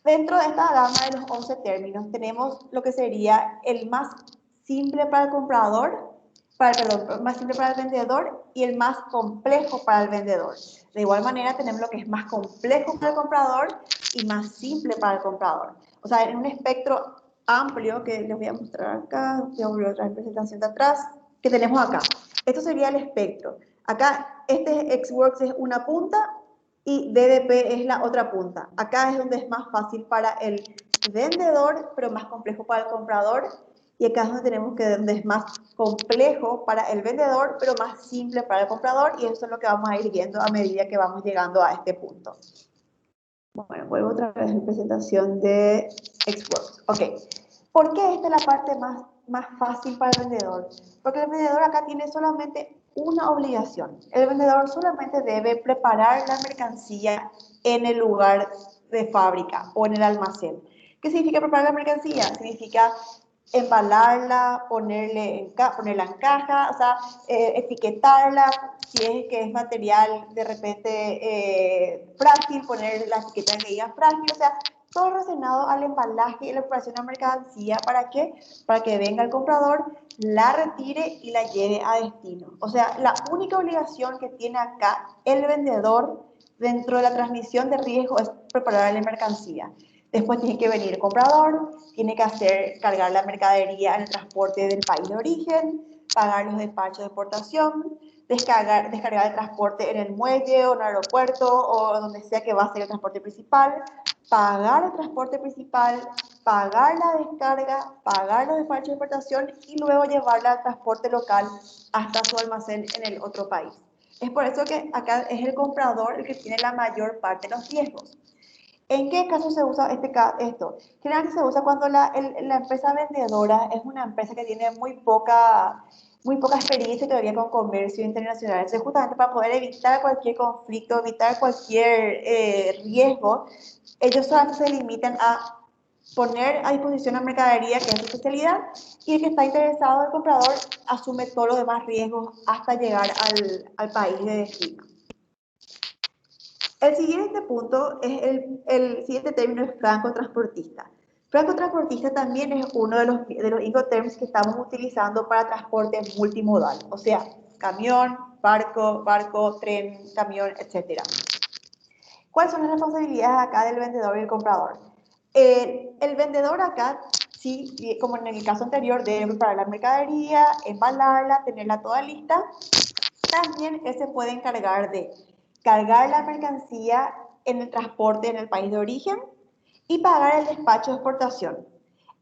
Dentro de esta gama de los 11 términos tenemos lo que sería el más simple para el comprador, más simple para el vendedor y el más complejo para el vendedor. De igual manera tenemos lo que es más complejo para el comprador y más simple para el comprador. O sea, en un espectro amplio que les voy a mostrar acá, voy a volver a traer presentación de atrás, que tenemos acá. Esto sería el espectro. Acá, este Ex-Works es una punta y DDP es la otra punta. Acá es donde es más fácil para el vendedor, pero más complejo para el comprador. Y acá es donde tenemos que donde es más complejo para el vendedor, pero más simple para el comprador. Y eso es lo que vamos a ir viendo a medida que vamos llegando a este punto. Bueno, vuelvo otra vez a la presentación de Xworks. Ok. ¿Por qué esta es la parte más fácil para el vendedor? Porque el vendedor acá tiene solamente una obligación. El vendedor solamente debe preparar la mercancía en el lugar de fábrica o en el almacén. ¿Qué significa preparar la mercancía? Significa embalarla, ponerla en caja, o sea, etiquetarla, si es que es material de repente frágil, poner la etiqueta que diga frágil, o sea, todo relacionado al embalaje y la preparación de la mercancía. ¿Para qué? Para que venga el comprador, la retire y la lleve a destino. O sea, la única obligación que tiene acá el vendedor dentro de la transmisión de riesgo es preparar la mercancía. Después tiene que venir el comprador, tiene que cargar la mercadería en el transporte del país de origen, pagar los despachos de exportación, descargar el transporte en el muelle o en el aeropuerto o donde sea que va a ser el transporte principal, pagar el transporte principal, pagar la descarga, pagar los despachos de exportación y luego llevarla al transporte local hasta su almacén en el otro país. Es por eso que acá es el comprador el que tiene la mayor parte de los riesgos. ¿En qué caso se usa esto? Generalmente se usa cuando la empresa vendedora es una empresa que tiene muy poca experiencia todavía con comercio internacional. Entonces, justamente para poder evitar cualquier conflicto, evitar cualquier riesgo, ellos solamente se limitan a poner a disposición la mercadería, que es su especialidad, y el que está interesado, el comprador, asume todos los demás riesgos hasta llegar al país de destino. El siguiente punto es el siguiente término es franco transportista. Franco transportista también es uno de los Incoterms que estamos utilizando para transporte multimodal, o sea, camión, barco, tren, camión, etc. ¿Cuáles son las responsabilidades acá del vendedor y el comprador? El vendedor acá, sí, como en el caso anterior, debe preparar la mercadería, embalarla, tenerla toda lista. También él se puede encargar de cargar la mercancía en el transporte en el país de origen y pagar el despacho de exportación.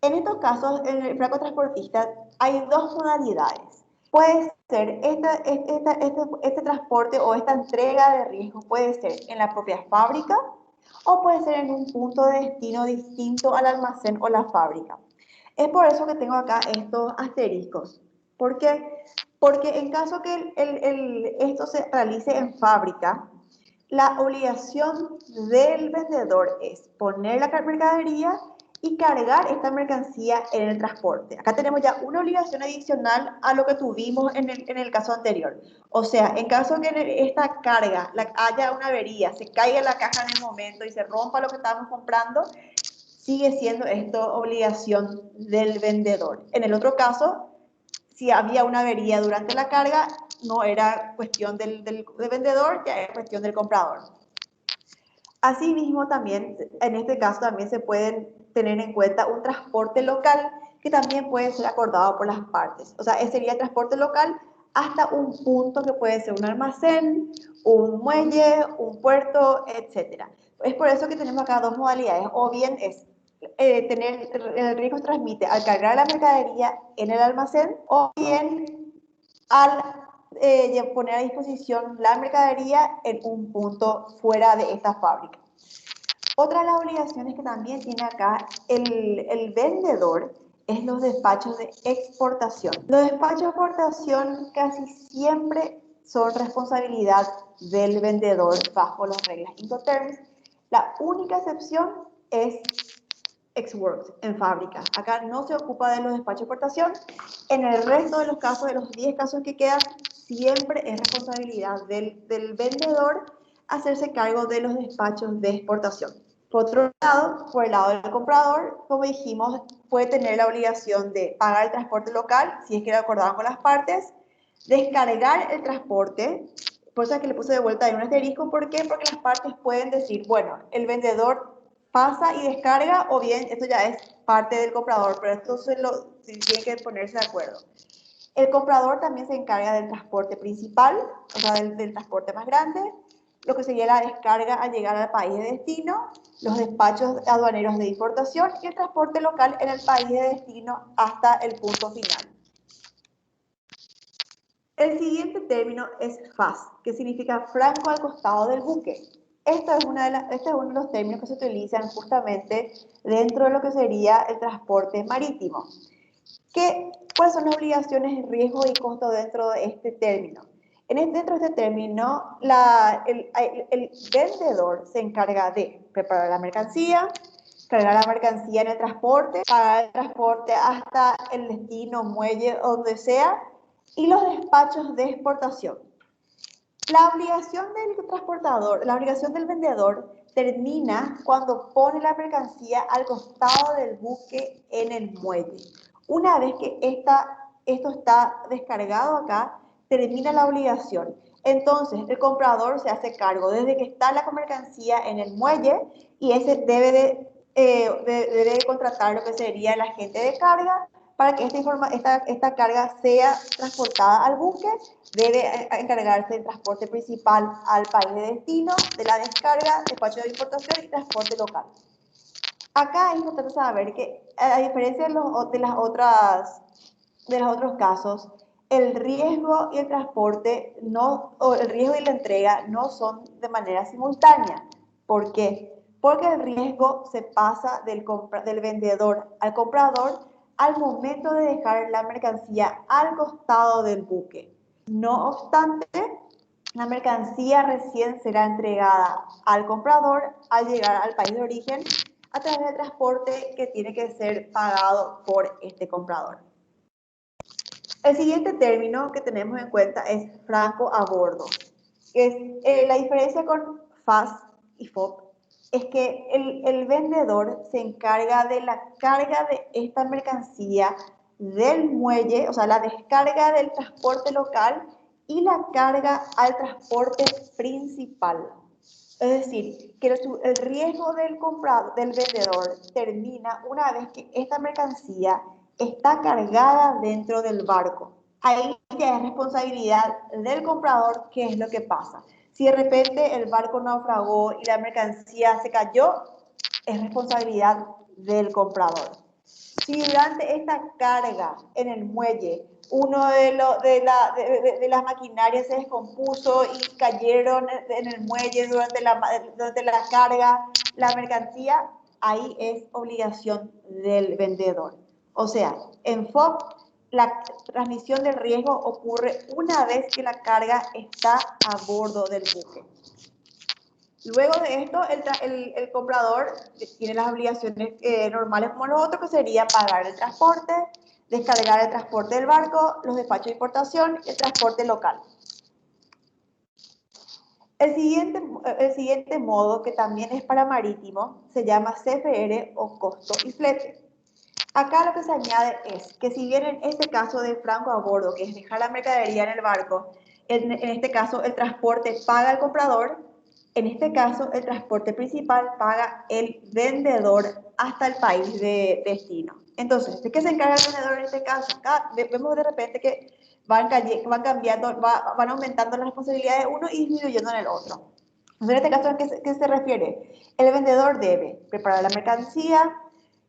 En estos casos, en el franco transportista hay dos modalidades. Puede ser este transporte o esta entrega de riesgo puede ser en la propia fábrica o puede ser en un punto de destino distinto al almacén o la fábrica. Es por eso que tengo acá estos asteriscos. ¿Por qué? Porque en caso que esto se realice en fábrica, la obligación del vendedor es poner la mercadería y cargar esta mercancía en el transporte. Acá tenemos ya una obligación adicional a lo que tuvimos en el caso anterior. O sea, en caso que esta carga haya una avería, se caiga la caja en el momento y se rompa lo que estábamos comprando, sigue siendo esto obligación del vendedor. En el otro caso, si había una avería durante la carga, no era cuestión del vendedor, ya era cuestión del comprador. Asimismo, también, en este caso, también se pueden tener en cuenta un transporte local que también puede ser acordado por las partes. O sea, ese sería el transporte local hasta un punto que puede ser un almacén, un muelle, un puerto, etc. Es por eso que tenemos acá dos modalidades. O bien es tener el riesgo se transmite al cargar la mercadería en el almacén, o bien al poner a disposición la mercadería en un punto fuera de esta fábrica. Otra de las obligaciones que también tiene acá el vendedor es los despachos de exportación. Los despachos de exportación casi siempre son responsabilidad del vendedor bajo las reglas Incoterms. La única excepción es ex-works, en fábrica. Acá no se ocupa de los despachos de exportación. En el resto de los casos, de los 10 casos que quedan, siempre es responsabilidad del vendedor hacerse cargo de los despachos de exportación. Por otro lado, por el lado del comprador, como dijimos, puede tener la obligación de pagar el transporte local, si es que lo acordaban con las partes, descargar el transporte, por eso es que le puse de vuelta ahí un asterisco. ¿Por qué? Porque las partes pueden decir, bueno, el vendedor pasa y descarga, o bien esto ya es parte del comprador, pero esto tiene que ponerse de acuerdo. El comprador también se encarga del transporte principal, o sea, del transporte más grande, lo que sería la descarga al llegar al país de destino, los despachos aduaneros de importación y el transporte local en el país de destino hasta el punto final. El siguiente término es FAS, que significa franco al costado del buque. Este es uno de los términos que se utilizan justamente dentro de lo que sería el transporte marítimo. ¿Cuáles son las obligaciones, riesgo y costo dentro de este término? Dentro de este término, el vendedor se encarga de preparar la mercancía, cargar la mercancía en el transporte, pagar el transporte hasta el destino, muelle, donde sea, y los despachos de exportación. La obligación del transportador, la obligación del vendedor termina cuando pone la mercancía al costado del buque en el muelle. Una vez que esto está descargado acá, termina la obligación. Entonces, el comprador se hace cargo desde que está la mercancía en el muelle y ese debe de contratar lo que sería el agente de carga para que esta carga sea transportada al buque. Debe encargarse del transporte principal al país de destino, de la descarga, despacho de importación y transporte local. Acá es importante saber que, a diferencia de los otros casos, el riesgo y el transporte o el riesgo y la entrega no son de manera simultánea. ¿Por qué? Porque el riesgo se pasa del vendedor al comprador al momento de dejar la mercancía al costado del buque. No obstante, la mercancía recién será entregada al comprador al llegar al país de origen a través del transporte que tiene que ser pagado por este comprador. El siguiente término que tenemos en cuenta es franco a bordo. La diferencia con FAS y FOB es que el vendedor se encarga de la carga de esta mercancía del muelle, o sea, la descarga del transporte local y la carga al transporte principal. Es decir, que el riesgo del vendedor termina una vez que esta mercancía está cargada dentro del barco. Ahí ya es responsabilidad del comprador qué es lo que pasa. Si de repente el barco naufragó y la mercancía se cayó, es responsabilidad del comprador. Si durante esta carga en el muelle uno de las maquinarias se descompuso y cayeron en el muelle durante la carga, la mercancía, ahí es obligación del vendedor. O sea, en FOB, la transmisión del riesgo ocurre una vez que la carga está a bordo del buque. Luego de esto, el comprador tiene las obligaciones normales como los otros, que sería pagar el transporte, descargar el transporte del barco, los despachos de importación y el transporte local. El siguiente modo, que también es para marítimo, se llama CFR o costo y flete. Acá lo que se añade es que si bien en este caso de franco a bordo, que es dejar la mercadería en el barco, en este caso el transporte paga al comprador, En este caso, el transporte principal paga el vendedor hasta el país de destino. Entonces, ¿de qué se encarga el vendedor en este caso? Acá vemos de repente que van cambiando, van aumentando las responsabilidades de uno y disminuyendo en el otro. En este caso, ¿a qué se refiere? El vendedor debe preparar la mercancía,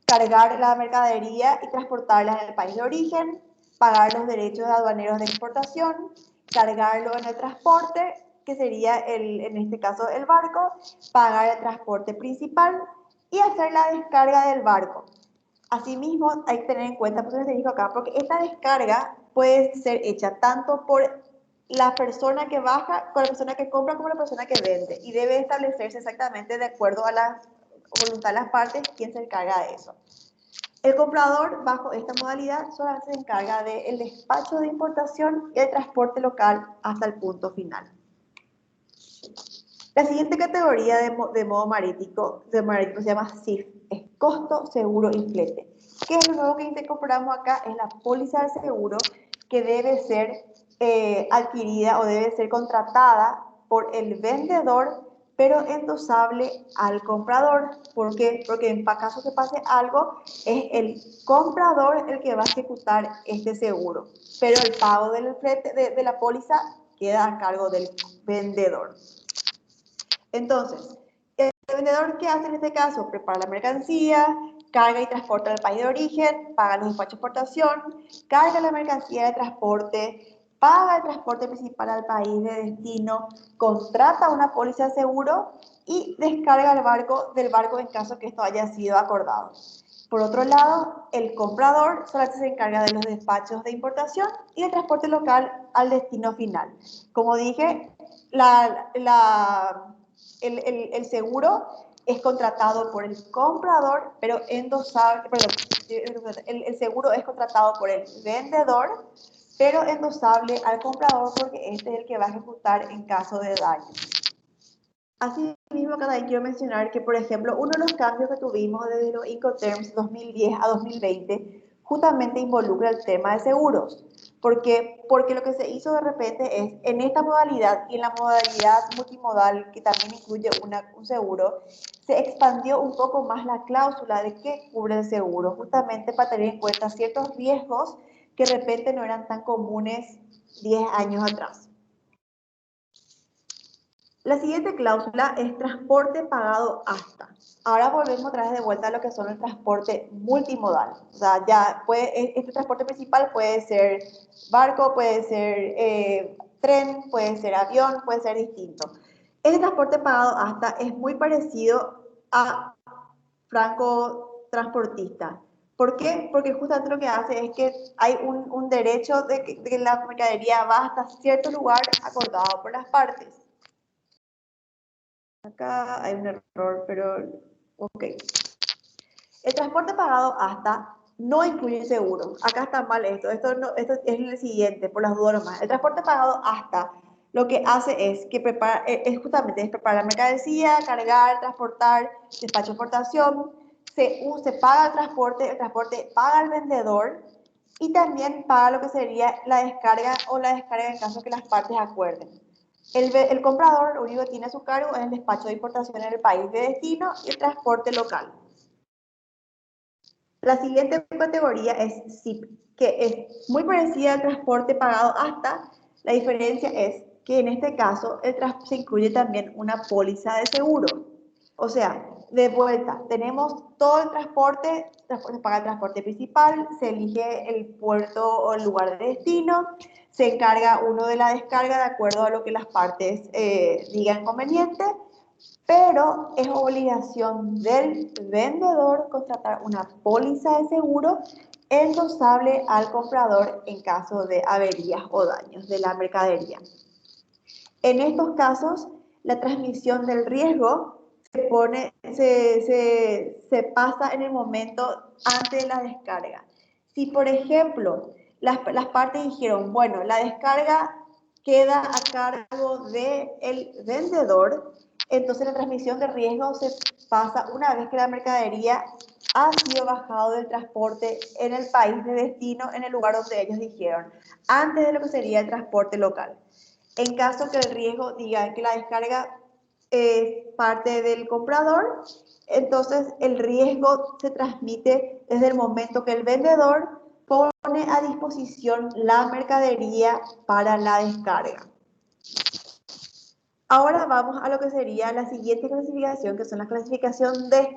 cargar la mercadería y transportarla en el país de origen, pagar los derechos aduaneros de exportación, cargarlo en el transporte, que sería en este caso el barco, pagar el transporte principal y hacer la descarga del barco. Asimismo, hay que tener en cuenta, por eso les digo acá, porque esta descarga puede ser hecha tanto por la persona que baja, con la persona que compra, como la persona que vende, y debe establecerse exactamente de acuerdo a la voluntad de las partes quién se encarga de eso. El comprador, bajo esta modalidad, solamente se encarga del despacho de importación y el transporte local hasta el punto final. La siguiente categoría de modo marítimo se llama CIF, es costo, seguro y flete. ¿Qué es lo nuevo que incorporamos acá? Es la póliza de seguro que debe ser adquirida o debe ser contratada por el vendedor, pero endosable al comprador. ¿Por qué? Porque en caso que pase algo, es el comprador el que va a ejecutar este seguro, pero el pago del flete de la póliza queda a cargo del vendedor. Entonces, el vendedor, ¿qué hace en este caso? Prepara la mercancía, carga y transporta al país de origen, paga los despachos de exportación, carga la mercancía de transporte, paga el transporte principal al país de destino, contrata una póliza de seguro y descarga del barco en caso que esto haya sido acordado. Por otro lado, el comprador solamente se encarga de los despachos de importación y el transporte local al destino final. Como dije, el seguro es contratado por el comprador, pero endosable, el seguro es contratado por el vendedor, pero endosable al comprador porque este es el que va a ejecutar en caso de daño. Asimismo, también quiero mencionar que, por ejemplo, uno de los cambios que tuvimos desde los Incoterms 2010 a 2020 justamente involucra el tema de seguros. ¿Por qué? Porque lo que se hizo de repente es, en esta modalidad y en la modalidad multimodal, que también incluye un seguro, se expandió un poco más la cláusula de qué cubre el seguro, justamente para tener en cuenta ciertos riesgos que de repente no eran tan comunes 10 años atrás. La siguiente cláusula es transporte pagado hasta. Ahora volvemos otra vez de vuelta a lo que son el transporte multimodal. O sea, este transporte principal puede ser barco, puede ser tren, puede ser avión, puede ser distinto. Este transporte pagado hasta es muy parecido a franco transportista. ¿Por qué? Porque justamente lo que hace es que hay un derecho de que la mercadería va hasta cierto lugar acordado por las partes. Acá hay un error, pero ok. El transporte pagado hasta no incluye seguro. Acá está mal esto. Esto es el siguiente, por las dudas nomás. El transporte pagado hasta lo que hace es que justamente preparar la mercancía, cargar, transportar, despacho de exportación, se paga el transporte paga al vendedor y también paga lo que sería la descarga o la descarga en caso que las partes acuerden. El comprador lo único que tiene a su cargo es el despacho de importación en el país de destino y el transporte local. La siguiente categoría es SIP, que es muy parecida al transporte pagado hasta. La diferencia es que en este caso se incluye también una póliza de seguro. O sea, de vuelta, tenemos todo el transporte, se paga el transporte principal, se elige el puerto o el lugar de destino, se encarga uno de la descarga de acuerdo a lo que las partes digan conveniente, pero es obligación del vendedor contratar una póliza de seguro endosable al comprador en caso de averías o daños de la mercadería. En estos casos, la transmisión del riesgo se pasa en el momento antes de la descarga. Si, por ejemplo, las partes dijeron, bueno, la descarga queda a cargo del vendedor, entonces la transmisión de riesgo se pasa una vez que la mercadería ha sido bajado del transporte en el país de destino, en el lugar donde ellos dijeron, antes de lo que sería el transporte local. En caso que el riesgo diga que la descarga es parte del comprador, entonces el riesgo se transmite desde el momento que el vendedor pone a disposición la mercadería para la descarga. Ahora vamos a lo que sería la siguiente clasificación, que son la clasificación D.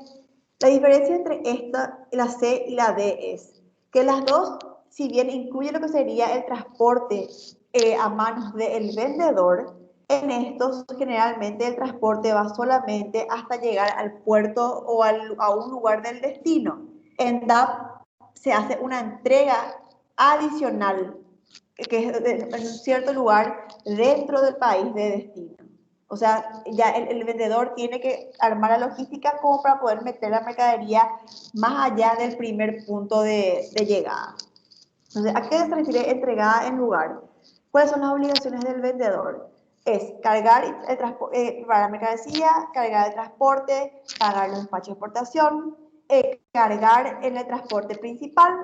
La diferencia entre esta, la C y la D es que las dos, si bien incluyen lo que sería el transporte a manos del vendedor, en estos generalmente el transporte va solamente hasta llegar al puerto o a un lugar del destino. En DAP se hace una entrega adicional, que es en un cierto lugar dentro del país de destino. O sea, ya el vendedor tiene que armar la logística como para poder meter la mercadería más allá del primer punto de llegada. Entonces, ¿a qué se refiere entregada en lugar? ¿Cuáles son las obligaciones del vendedor? Es cargar para la mercancía, cargar el transporte, pagar los despachos de exportación, cargar en el transporte principal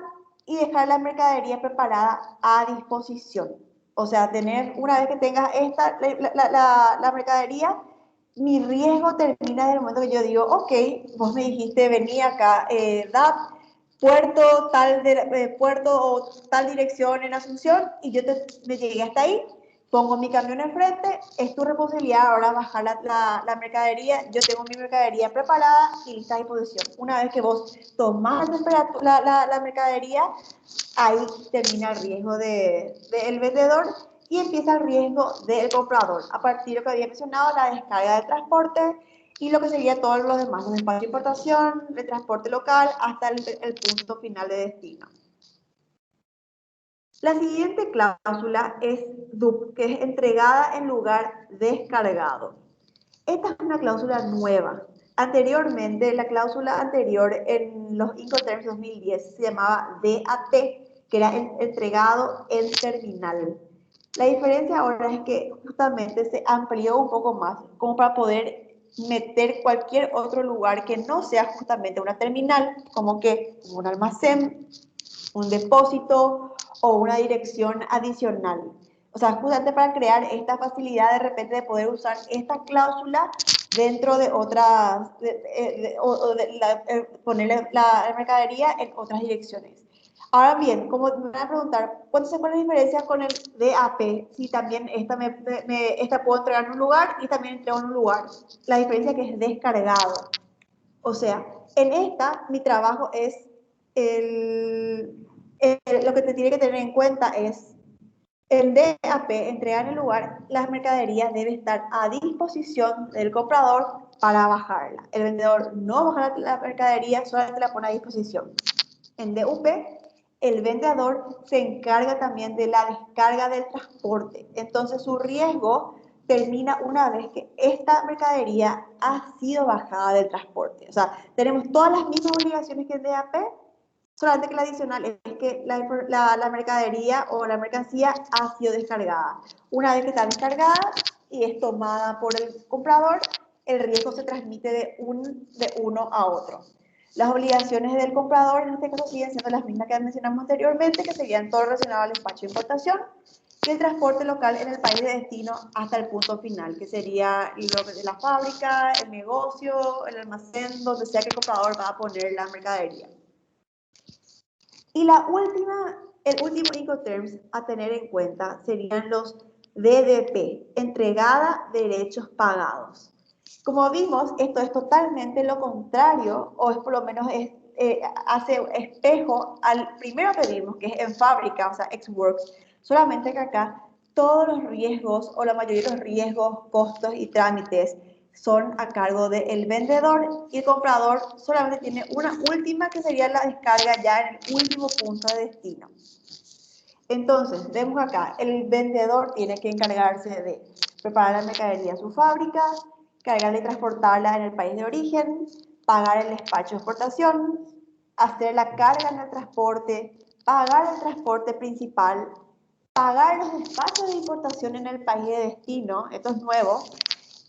y dejar la mercadería preparada a disposición. O sea, una vez que tengas la mercadería, mi riesgo termina desde el momento que yo digo, ok, vos me dijiste, vení acá, DAP, puerto o tal dirección en Asunción, y yo me llegué hasta ahí, pongo mi camión enfrente, es tu responsabilidad ahora bajar la mercadería, yo tengo mi mercadería preparada y lista a disposición. Una vez que vos tomás la mercadería, ahí termina el riesgo del vendedor y empieza el riesgo del comprador. A partir de lo que había mencionado, la descarga del transporte y lo que sería todos los demás, los despachos de importación, el transporte local hasta el punto final de destino. La siguiente cláusula es DUP, que es entregada en lugar descargado. Esta es una cláusula nueva. Anteriormente, la cláusula anterior en los Incoterms 2010 se llamaba DAT, que era entregado en terminal. La diferencia ahora es que justamente se amplió un poco más, como para poder meter cualquier otro lugar que no sea justamente una terminal, como que un almacén, un depósito o una dirección adicional. O sea, justamente para crear esta facilidad de repente de poder usar esta cláusula dentro de otras, ponerle la mercadería en otras direcciones. Ahora bien, como me van a preguntar, ¿cuál es la diferencia con el DAP? Si también esta puedo entregar en un lugar y también entrego en un lugar. La diferencia es que es descargado. O sea, en esta mi trabajo es lo que te tiene que tener en cuenta es en DAP, entregar en el lugar, las mercaderías deben estar a disposición del comprador para bajarla. El vendedor no baja la mercadería, solamente la pone a disposición. En DUP, el vendedor se encarga también de la descarga del transporte. Entonces, su riesgo termina una vez que esta mercadería ha sido bajada del transporte. O sea, tenemos todas las mismas obligaciones que en DAP, solamente que la adicional es que la mercadería o la mercancía ha sido descargada. Una vez que está descargada y es tomada por el comprador, el riesgo se transmite de uno a otro. Las obligaciones del comprador en este caso siguen siendo las mismas que mencionamos anteriormente, que serían todo relacionado al despacho de importación y el transporte local en el país de destino hasta el punto final, que sería la fábrica, el negocio, el almacén, donde sea que el comprador va a poner la mercadería. Y el último Incoterms a tener en cuenta serían los DDP, entregada derechos pagados. Como vimos, esto es totalmente lo contrario, o es por lo menos hace espejo al primero que vimos, que es en fábrica, o sea, ex-works, solamente que acá todos los riesgos, o la mayoría de los riesgos, costos y trámites son a cargo del vendedor y el comprador solamente tiene una última que sería la descarga ya en el último punto de destino. Entonces, vemos acá, el vendedor tiene que encargarse de preparar la mercadería a su fábrica, cargarla y transportarla en el país de origen, pagar el despacho de exportación, hacer la carga en el transporte, pagar el transporte principal, pagar los despachos de importación en el país de destino, esto es nuevo,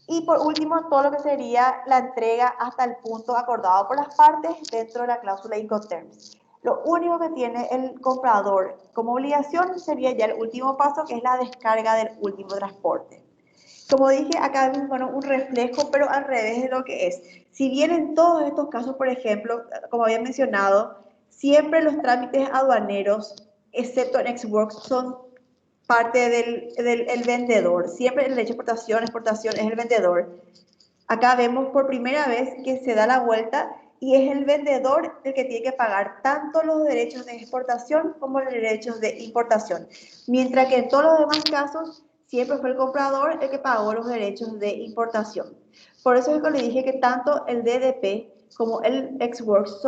y por último, todo lo que sería la entrega hasta el punto acordado por las partes dentro de la cláusula Incoterms. Lo único que tiene el comprador como obligación sería ya el último paso, que es la descarga del último transporte. Como dije, acá vemos bueno, un reflejo, pero al revés de lo que es. Si bien en todos estos casos, por ejemplo, como había mencionado, siempre los trámites aduaneros, excepto en Xworks, son parte del vendedor. Siempre el derecho de exportación es el vendedor. Acá vemos por primera vez que se da la vuelta y es el vendedor el que tiene que pagar tanto los derechos de exportación como los derechos de importación. Mientras que en todos los demás casos siempre fue el comprador el que pagó los derechos de importación. Por eso es que le dije que tanto el DDP como el Xworks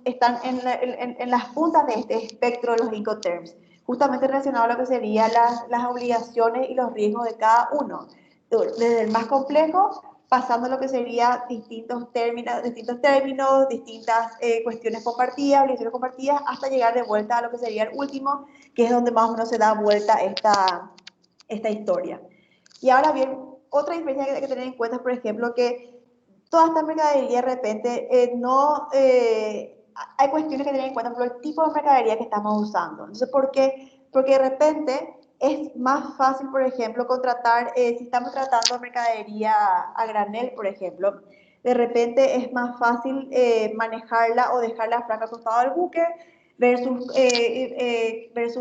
están en las puntas de este espectro de los Incoterms, justamente relacionado a lo que serían las obligaciones y los riesgos de cada uno. Desde el más complejo, pasando a lo que sería distintos términos, distintas cuestiones compartidas, obligaciones compartidas, hasta llegar de vuelta a lo que sería el último, que es donde más o menos se da vuelta esta historia. Y ahora bien, otra diferencia que hay que tener en cuenta es, por ejemplo, que toda esta mercadería de repente hay cuestiones que tener en cuenta, por el tipo de mercadería que estamos usando. Entonces, ¿por qué? Porque de repente es más fácil, por ejemplo, contratar, si estamos tratando mercadería a granel, por ejemplo, de repente es más fácil manejarla o dejarla franca al costado del buque versus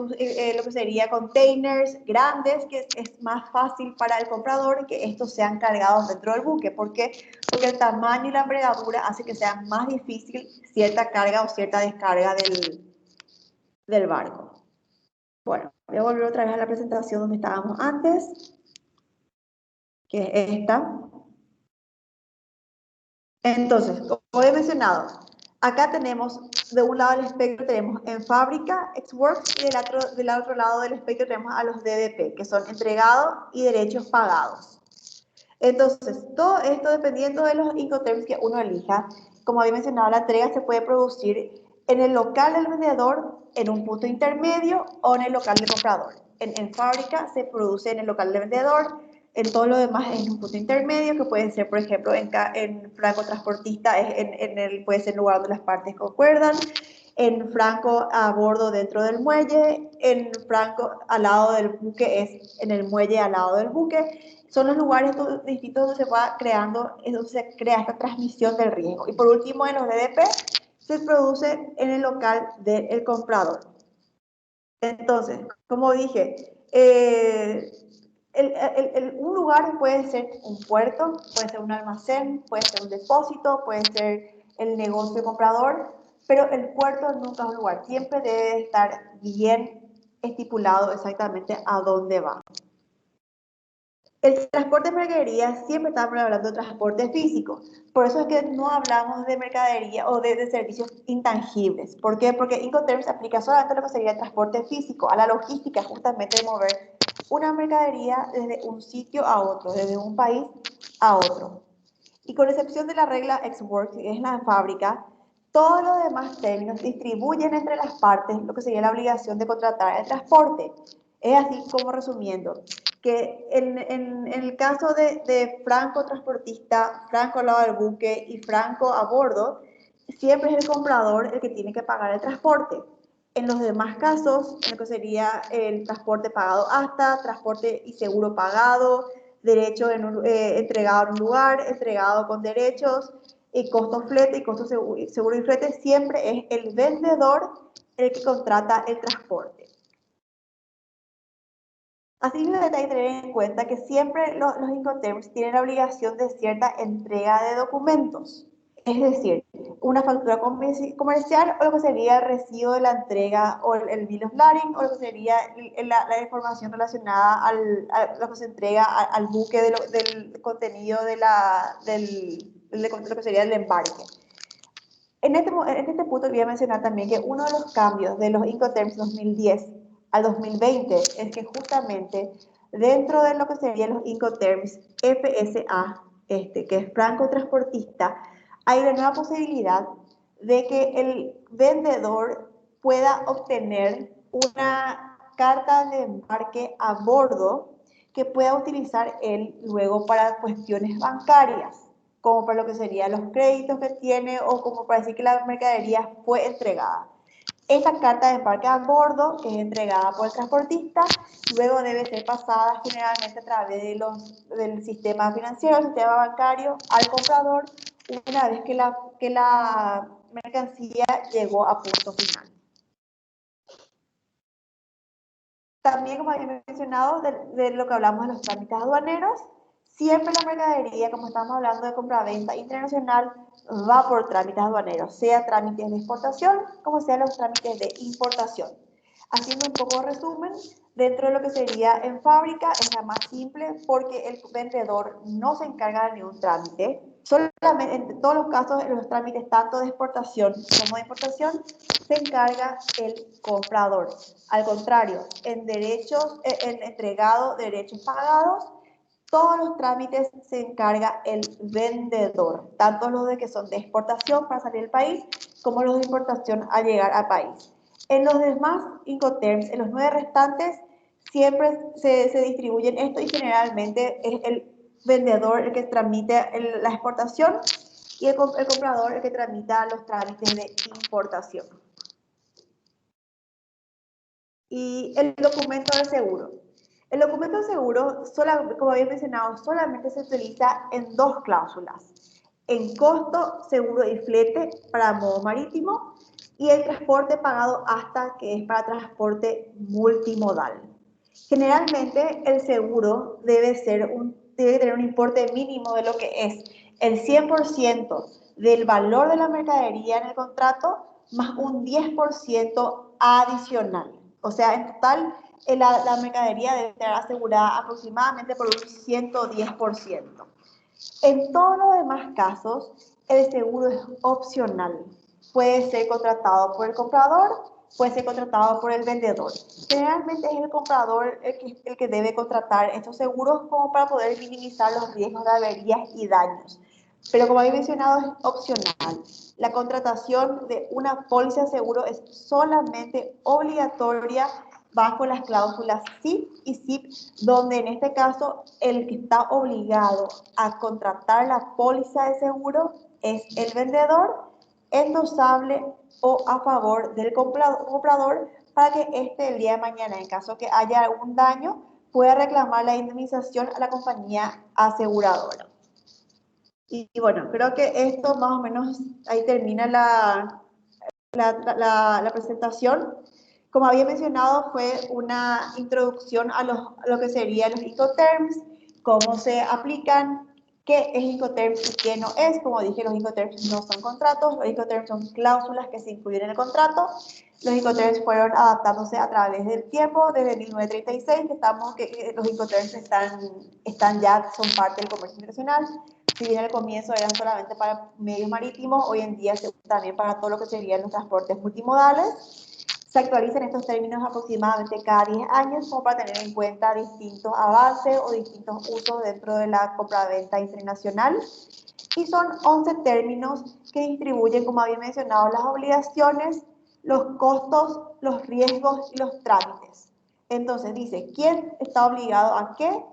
lo que sería containers grandes, que es más fácil para el comprador que estos sean cargados dentro del buque. ¿Por qué? Porque el tamaño y la envergadura hace que sea más difícil cierta carga o cierta descarga del barco. Bueno, voy a volver otra vez a la presentación donde estábamos antes, que es esta. Entonces, como he mencionado, acá tenemos, de un lado del espectro tenemos en fábrica, Xworks, y del otro lado del espectro tenemos a los DDP, que son entregados y derechos pagados. Entonces, todo esto dependiendo de los Incoterms que uno elija, como había mencionado, la entrega se puede producir en el local del vendedor, en un punto intermedio o en el local del comprador. En fábrica se produce en el local del vendedor, en todo lo demás es en un punto intermedio, que puede ser, por ejemplo, en franco transportista, puede ser el lugar donde las partes concuerdan, en franco a bordo dentro del muelle, en franco al lado del buque es en el muelle al lado del buque. Son los lugares distintos donde se va creando, es donde se crea esta transmisión del riesgo. Y por último, en los DDP se produce en el local del comprador. Entonces, como dije, un lugar puede ser un puerto, puede ser un almacén, puede ser un depósito, puede ser el negocio comprador, pero el puerto nunca es un lugar. Siempre debe estar bien estipulado exactamente a dónde va. El transporte de mercadería siempre estamos hablando de transporte físico. Por eso es que no hablamos de mercadería o de servicios intangibles. ¿Por qué? Porque Incoterms aplica solamente a lo que sería el transporte físico, a la logística justamente de mover una mercadería desde un sitio a otro, desde un país a otro. Y con excepción de la regla Xworks, que es la fábrica, todos los demás términos distribuyen entre las partes lo que sería la obligación de contratar el transporte. Es así como resumiendo, que en el caso de franco transportista, franco al lado del buque y franco a bordo, siempre es el comprador el que tiene que pagar el transporte. En los demás casos, en lo que sería el transporte pagado hasta, transporte y seguro pagado, derecho entregado en un lugar, entregado con derechos, y costo flete y costo seguro y flete, siempre es el vendedor el que contrata el transporte. Así mismo hay que tener en cuenta que siempre los Incoterms tienen la obligación de cierta entrega de documentos. Es decir, una factura comercial o lo que sería el recibo de la entrega o el bill of lading o lo que sería la información relacionada a lo que se entrega al buque del contenido de lo que sería el embarque. En este punto voy a mencionar también que uno de los cambios de los Incoterms 2010 al 2020 es que justamente dentro de lo que serían los Incoterms FSA, que es franco transportista, hay la nueva posibilidad de que el vendedor pueda obtener una carta de embarque a bordo que pueda utilizar él luego para cuestiones bancarias, como para lo que serían los créditos que tiene o como para decir que la mercadería fue entregada. Esta carta de embarque a bordo, que es entregada por el transportista, luego debe ser pasada generalmente a través del sistema financiero, el sistema bancario, al comprador, una vez que la mercancía llegó a punto final. También, como había mencionado, de lo que hablamos de los trámites aduaneros, siempre la mercadería, como estamos hablando de compra-venta internacional, va por trámites aduaneros, sea trámites de exportación como sean los trámites de importación. Haciendo un poco de resumen, dentro de lo que sería en fábrica es la más simple porque el vendedor no se encarga de ningún trámite. Solamente en todos los casos, en los trámites tanto de exportación como de importación, se encarga el comprador. Al contrario, en entregado, derechos pagados, todos los trámites se encarga el vendedor, tanto los de que son de exportación para salir del país, como los de importación al llegar al país. En los demás Incoterms, en los 9 restantes, siempre se distribuyen esto y generalmente es el vendedor el que tramite la exportación y el comprador el que tramita los trámites de importación. Y el documento de seguro. El documento de seguro, como había mencionado, solamente se utiliza en 2 cláusulas. En costo, seguro y flete para modo marítimo y el transporte pagado hasta, que es para transporte multimodal. Generalmente el seguro debe tener un importe mínimo de lo que es el 100% del valor de la mercadería en el contrato más un 10% adicional. O sea, en total la mercadería debe estar asegurada aproximadamente por un 110%. En todos los demás casos, el seguro es opcional. Puede ser contratado por el comprador, puede ser contratado por el vendedor. Generalmente es el comprador el que debe contratar estos seguros como para poder minimizar los riesgos de averías y daños. Pero como había mencionado, es opcional. La contratación de una póliza de seguro es solamente obligatoria bajo las cláusulas SIP y SIP, donde en este caso el que está obligado a contratar la póliza de seguro es el vendedor, endosable o a favor del comprador para que el día de mañana, en caso que haya algún daño, pueda reclamar la indemnización a la compañía aseguradora. Y bueno, creo que esto más o menos ahí termina la presentación. Como había mencionado, fue una introducción a lo que serían los Incoterms, cómo se aplican, qué es Incoterms y qué no es. Como dije, los Incoterms no son contratos, los Incoterms son cláusulas que se incluyen en el contrato. Los Incoterms fueron adaptándose a través del tiempo, desde 1936, que los Incoterms son parte del comercio internacional. Si bien al comienzo eran solamente para medios marítimos, hoy en día se usan también para todo lo que serían los transportes multimodales. Se actualizan estos términos aproximadamente cada 10 años como para tener en cuenta distintos avances o distintos usos dentro de la compra-venta internacional. Y son 11 términos que distribuyen, como había mencionado, las obligaciones, los costos, los riesgos y los trámites. Entonces dice, ¿quién está obligado a qué?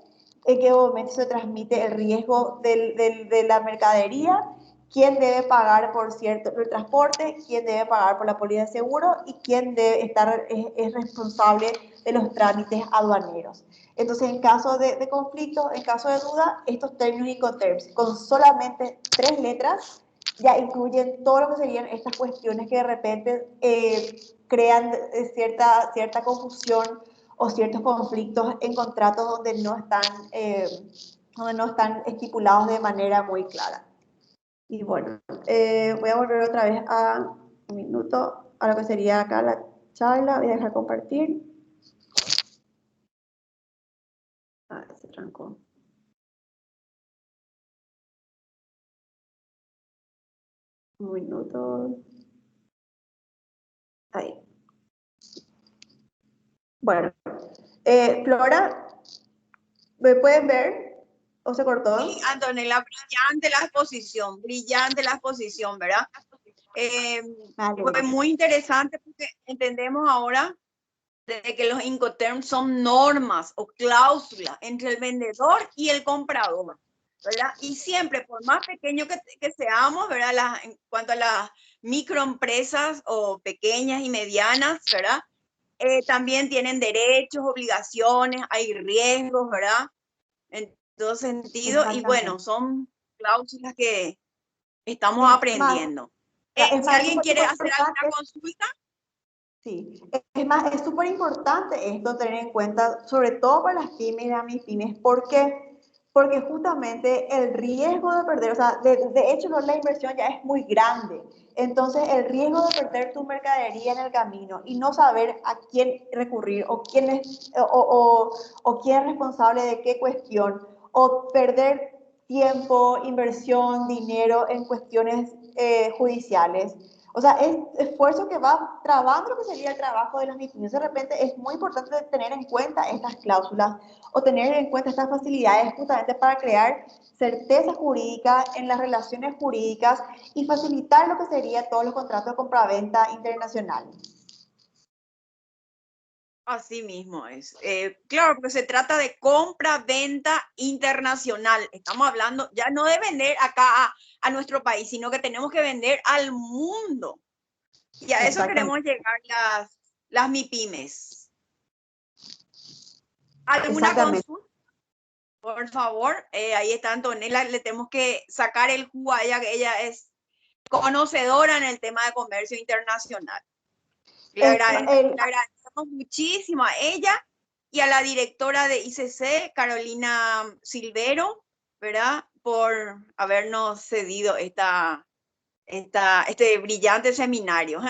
¿En qué momento se transmite el riesgo de la mercadería? ¿Quién debe pagar por el transporte? ¿Quién debe pagar por la póliza de seguro? ¿Y quién es responsable de los trámites aduaneros? Entonces, en caso de conflicto, en caso de duda, estos términos Incoterms, con solamente 3 letras, ya incluyen todo lo que serían estas cuestiones que de repente crean cierta confusión o ciertos conflictos en contratos donde no están estipulados de manera muy clara. Y bueno, voy a volver otra vez a un minuto a lo que sería acá la charla. Voy a dejar compartir. Se trancó. Un minuto. Ahí. Bueno, Flora, ¿me pueden ver? ¿O se cortó? Sí, Antonella, brillante la exposición, ¿verdad? Fue muy interesante porque entendemos ahora de que los Incoterms son normas o cláusulas entre el vendedor y el comprador. ¿verdad? Y siempre, por más pequeño que seamos, ¿verdad? En cuanto a las microempresas o pequeñas y medianas, ¿verdad? También tienen derechos, obligaciones, hay riesgos, ¿verdad? En todo sentido, y bueno, Exactamente. son cláusulas que estamos Es más, aprendiendo. es Si más, es alguien súper quiere hacer alguna importante. consulta, Sí, es más, es súper importante esto tener en cuenta, sobre todo para las pymes y las MIPYMES, porque, porque justamente el riesgo de perder, o sea, de hecho la inversión ya es muy grande, entonces el riesgo de perder tu mercadería en el camino y no saber a quién recurrir o quién es, o quién es responsable de qué cuestión, o perder tiempo, inversión, dinero en cuestiones judiciales. O sea, es esfuerzo que va trabando lo que sería el trabajo de las MIPYMES. De repente es muy importante tener en cuenta estas cláusulas o tener en cuenta estas facilidades justamente para crear certeza jurídica en las relaciones jurídicas y facilitar lo que sería todos los contratos de compraventa internacional. así mismo es. Claro, porque se trata de compra-venta internacional. Estamos hablando ya no de vender acá a nuestro país, sino que tenemos que vender al mundo. Y a eso queremos Exactamente. llegar las MIPYMES. ¿Alguna Exactamente. consulta? Por favor, ahí está Antonella, le tenemos que sacar el jugo a ella, que ella es conocedora en el tema de comercio internacional. Le agradecemos muchísimo a ella y a la directora de ICC, Carolina Silvero, ¿verdad? Por habernos cedido este brillante seminario.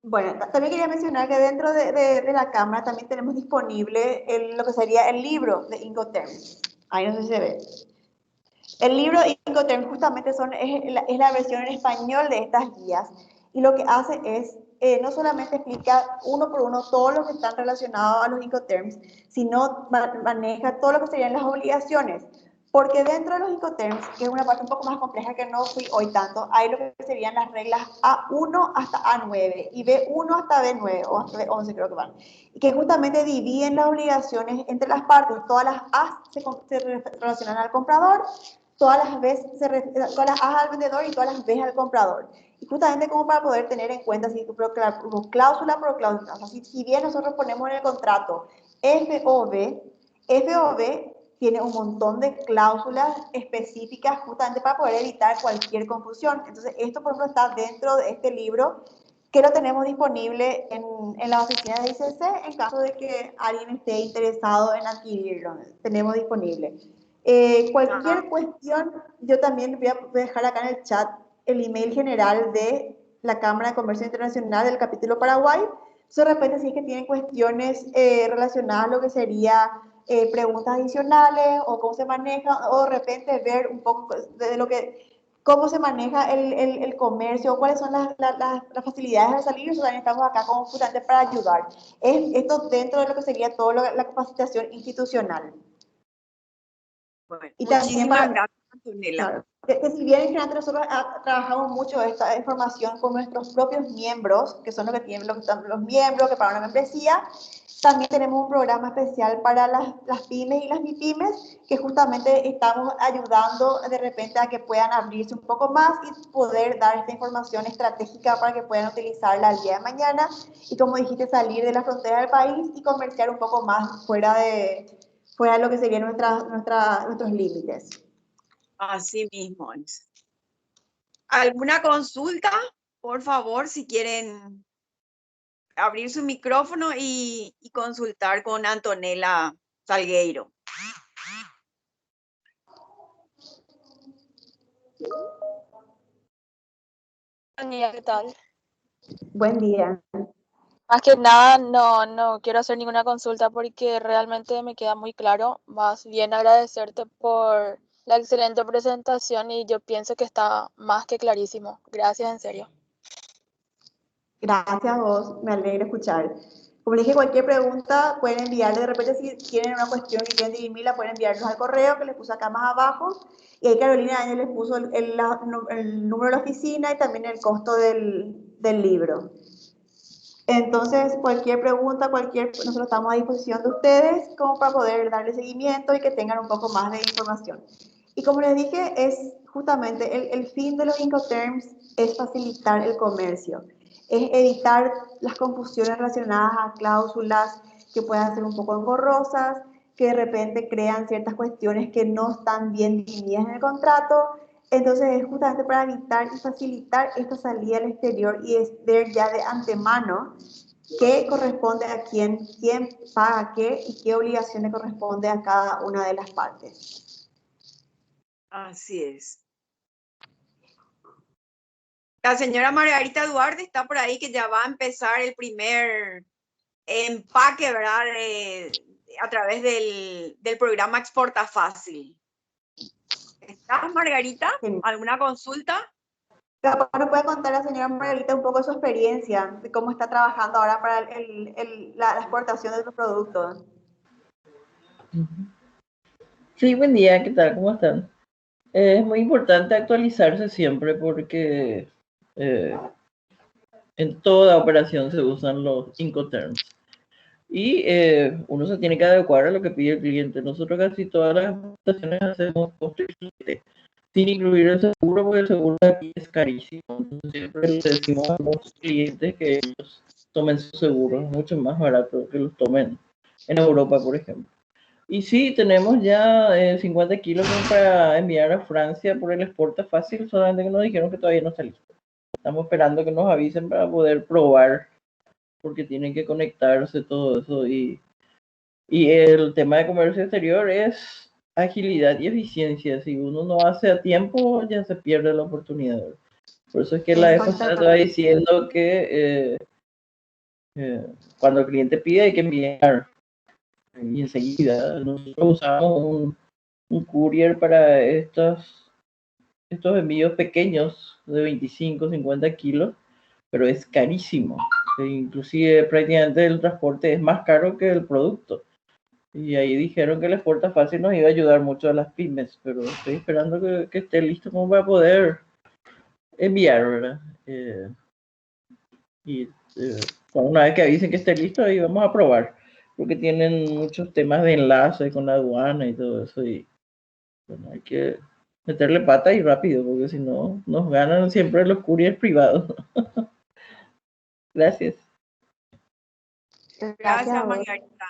Bueno, también quería mencionar que dentro de la cámara también tenemos disponible lo que sería el libro de Incoterms. Ahí no sé si se ve. El libro Incoterms justamente es la versión en español de estas guías y lo que hace es no solamente explica uno por uno todo lo que están relacionados a los Incoterms, sino maneja todo lo que serían las obligaciones. Porque dentro de los Incoterms, que es una parte un poco más compleja que no fui hoy tanto, hay lo que serían las reglas A1 hasta A9 y B1 hasta B9 o hasta B11 creo que van. Y que justamente dividen las obligaciones entre las partes. Todas las A se relacionan al comprador, todas las A al vendedor y todas las B al comprador. Y justamente como para poder tener en cuenta si cláusula por cláusula, o sea, si bien nosotros ponemos en el contrato FOB, FOB tiene un montón de cláusulas específicas justamente para poder evitar cualquier confusión. Entonces, esto, por ejemplo, está dentro de este libro que lo tenemos disponible en la oficina de ICC en caso de que alguien esté interesado en adquirirlo. Tenemos disponible. Cualquier cuestión, yo también voy a dejar acá en el chat el email general de la Cámara de Comercio Internacional del capítulo Paraguay. De repente, si es que tienen cuestiones relacionadas a lo que sería preguntas adicionales o cómo se maneja, o de repente ver un poco de lo que cómo se maneja el comercio, cuáles son las facilidades de salir, nosotros también estamos acá como justamente para ayudar. Esto dentro de lo que sería toda la capacitación institucional. Bueno, Y también muchísimas para, gracias, Antonella. claro, que si bien en general nosotros trabajamos mucho esta información con nuestros propios miembros, que son los que tienen los miembros que pagan la membresía, también tenemos un programa especial para las pymes y las MIPYMES, que justamente estamos ayudando de repente a que puedan abrirse un poco más y poder dar esta información estratégica para que puedan utilizarla el día de mañana y, como dijiste, salir de la frontera del país y comerciar un poco más fuera de lo que serían nuestros límites. Así mismo es. ¿Alguna consulta? Por favor, si quieren abrir su micrófono y consultar con Antonella Salgueiro. Buen día, ¿qué tal? Buen día. Más que nada, no quiero hacer ninguna consulta porque realmente me queda muy claro. Más bien agradecerte por la excelente presentación y yo pienso que está más que clarísimo. Gracias, en serio. Gracias a vos, me alegra escuchar. Como les dije, cualquier pregunta pueden enviar, de repente si tienen una cuestión y quieren dirimirla, pueden enviarnos al correo que les puse acá más abajo. Y ahí Carolina Áñez les puso el número de la oficina y también el costo del libro. Entonces, cualquier pregunta, nosotros estamos a disposición de ustedes como para poder darle seguimiento y que tengan un poco más de información. Y como les dije, es justamente el fin de los Incoterms es facilitar el comercio, es evitar las confusiones relacionadas a cláusulas que puedan ser un poco engorrosas, que de repente crean ciertas cuestiones que no están bien definidas en el contrato. Entonces es justamente para evitar y facilitar esta salida al exterior y es ver ya de antemano qué corresponde a quién paga qué y qué obligación le corresponde a cada una de las partes. Así es. La señora Margarita Duarte está por ahí que ya va a empezar el primer empaque, ¿verdad? A través del programa Exporta Fácil. ¿Estás, Margarita? ¿Alguna consulta? Capaz nos puede contar la señora Margarita un poco de su experiencia, de cómo está trabajando ahora para la exportación de los productos. Sí, buen día, ¿qué tal? ¿Cómo están? Es muy importante actualizarse siempre porque en toda operación se usan los Incoterms. Y uno se tiene que adecuar a lo que pide el cliente. Nosotros casi todas las operaciones hacemos coste cliente, sin incluir el seguro, porque el seguro aquí es carísimo. Entonces, siempre le decimos a los clientes que ellos tomen su seguro, es mucho más barato que los tomen en Europa, por ejemplo. Y sí, tenemos ya 50 kilos para enviar a Francia por el Exporta Fácil, solamente que nos dijeron que todavía no está listo. Estamos esperando que nos avisen para poder probar, porque tienen que conectarse todo eso. Y el tema de comercio exterior es agilidad y eficiencia. Si uno no hace a tiempo, ya se pierde la oportunidad. Por eso es que la vez pasada estaba diciendo que cuando el cliente pide hay que enviar. Y enseguida nosotros usamos un courier para estos envíos pequeños de 25, 50 kilos, pero es carísimo. Inclusive prácticamente el transporte es más caro que el producto. Y ahí dijeron que el Exporta Fácil nos iba a ayudar mucho a las pymes, pero estoy esperando que esté listo como para poder enviar, ¿verdad? Una vez que avisen que esté listo, ahí vamos a probar, porque tienen muchos temas de enlace con la aduana y todo eso, y bueno, hay que meterle pata y rápido, porque si no, nos ganan siempre los couriers privados. Gracias. Gracias, Margarita.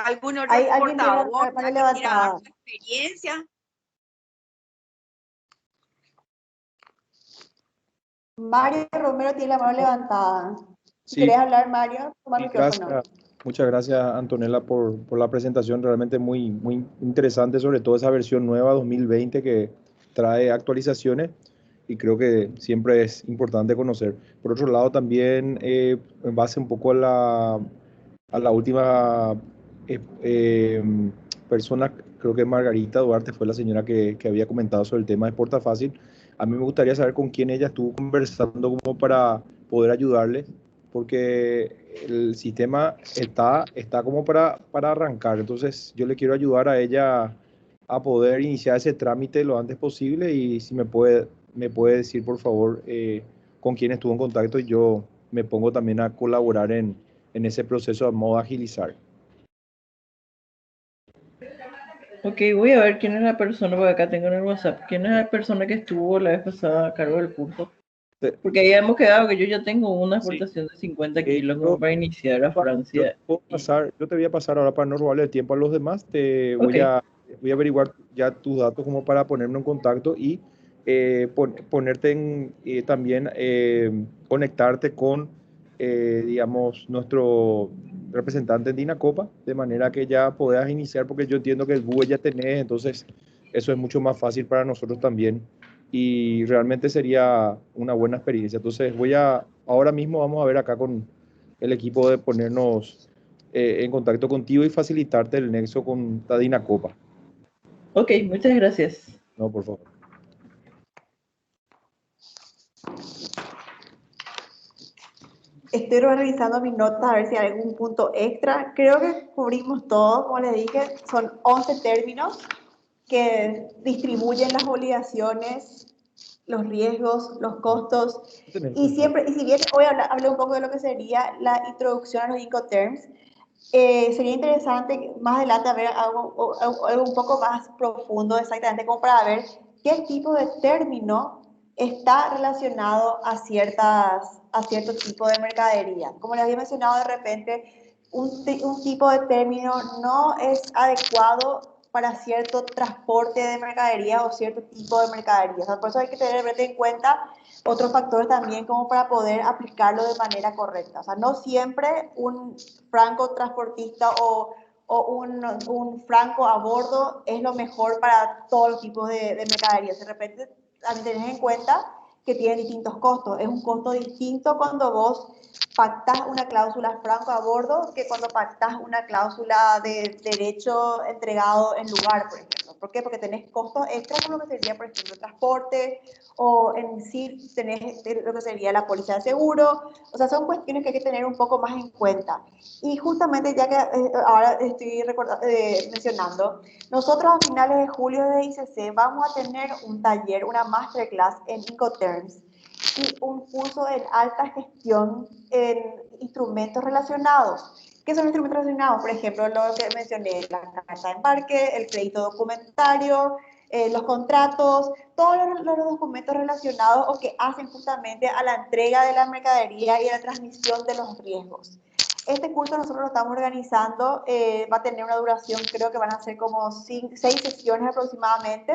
¿Algún otro exportador que quiera dar su experiencia? Mario Romero tiene la mano levantada. Sí. ¿Querés hablar, Mario? Toma el micrófono. Muchas gracias, Antonella, por la presentación. Realmente muy, muy interesante, sobre todo esa versión nueva 2020 que trae actualizaciones y creo que siempre es importante conocer. Por otro lado, también en base un poco a la última persona, creo que Margarita Duarte fue la señora que había comentado sobre el tema de Exporta Fácil. A mí me gustaría saber con quién ella estuvo conversando como para poder ayudarle, porque el sistema está como para arrancar. Entonces yo le quiero ayudar a ella a poder iniciar ese trámite lo antes posible y si me puede decir por favor con quién estuvo en contacto y yo me pongo también a colaborar en ese proceso a modo de agilizar. Ok, voy a ver quién es la persona, porque acá tengo en el WhatsApp, quién es la persona que estuvo la vez pasada a cargo del curso. Porque ahí hemos quedado que yo ya tengo una exportación de 50 kilos como para iniciar a Francia. Yo te voy a pasar ahora para no robarle el tiempo a los demás. Voy a averiguar ya tus datos como para ponerme en contacto y ponerte también conectarte con, digamos, nuestro representante en Dinacopa, de manera que ya puedas iniciar, porque yo entiendo que el BUE ya tenés, entonces eso es mucho más fácil para nosotros también. Y realmente sería una buena experiencia. Entonces ahora mismo vamos a ver acá con el equipo de ponernos en contacto contigo y facilitarte el nexo con la Dinacopa. Ok, muchas gracias. No, por favor. Estoy revisando mis notas a ver si hay algún punto extra. Creo que cubrimos todo, como les dije, son 11 términos que distribuyen las obligaciones los riesgos, los costos. Tenés Y que siempre, y si bien hoy hablé un poco de lo que sería la introducción a los Incoterms, sería interesante más adelante ver algo un poco más profundo, exactamente como para ver qué tipo de término está relacionado a cierto tipo de mercadería. Como les había mencionado, de repente un tipo de término no es adecuado para cierto transporte de mercadería o cierto tipo de mercadería. O sea, por eso hay que tener en cuenta otros factores también como para poder aplicarlo de manera correcta. O sea, no siempre un franco transportista o un franco a bordo es lo mejor para todos los tipos de mercaderías. De repente, también tenés en cuenta que tienen distintos costos. Es un costo distinto cuando vos pactás una cláusula franco a bordo que cuando pactás una cláusula de derecho entregado en lugar, por ejemplo. ¿Por qué? Porque tenés costos extras como lo que sería, por ejemplo, el transporte, o en sí tenés lo que sería la póliza de seguro. O sea, son cuestiones que hay que tener un poco más en cuenta. Y justamente ya que ahora estoy mencionando, nosotros a finales de julio de ICC vamos a tener un taller, una masterclass en Incoterms y un curso en alta gestión en instrumentos relacionados. ¿Qué son instrumentos relacionados? Por ejemplo, lo que mencioné, la carta de embarque, el crédito documentario, los contratos, todos los documentos relacionados o que hacen justamente a la entrega de la mercadería y a la transmisión de los riesgos. Este curso nosotros lo estamos organizando, va a tener una duración, creo que van a ser como 6 sesiones aproximadamente,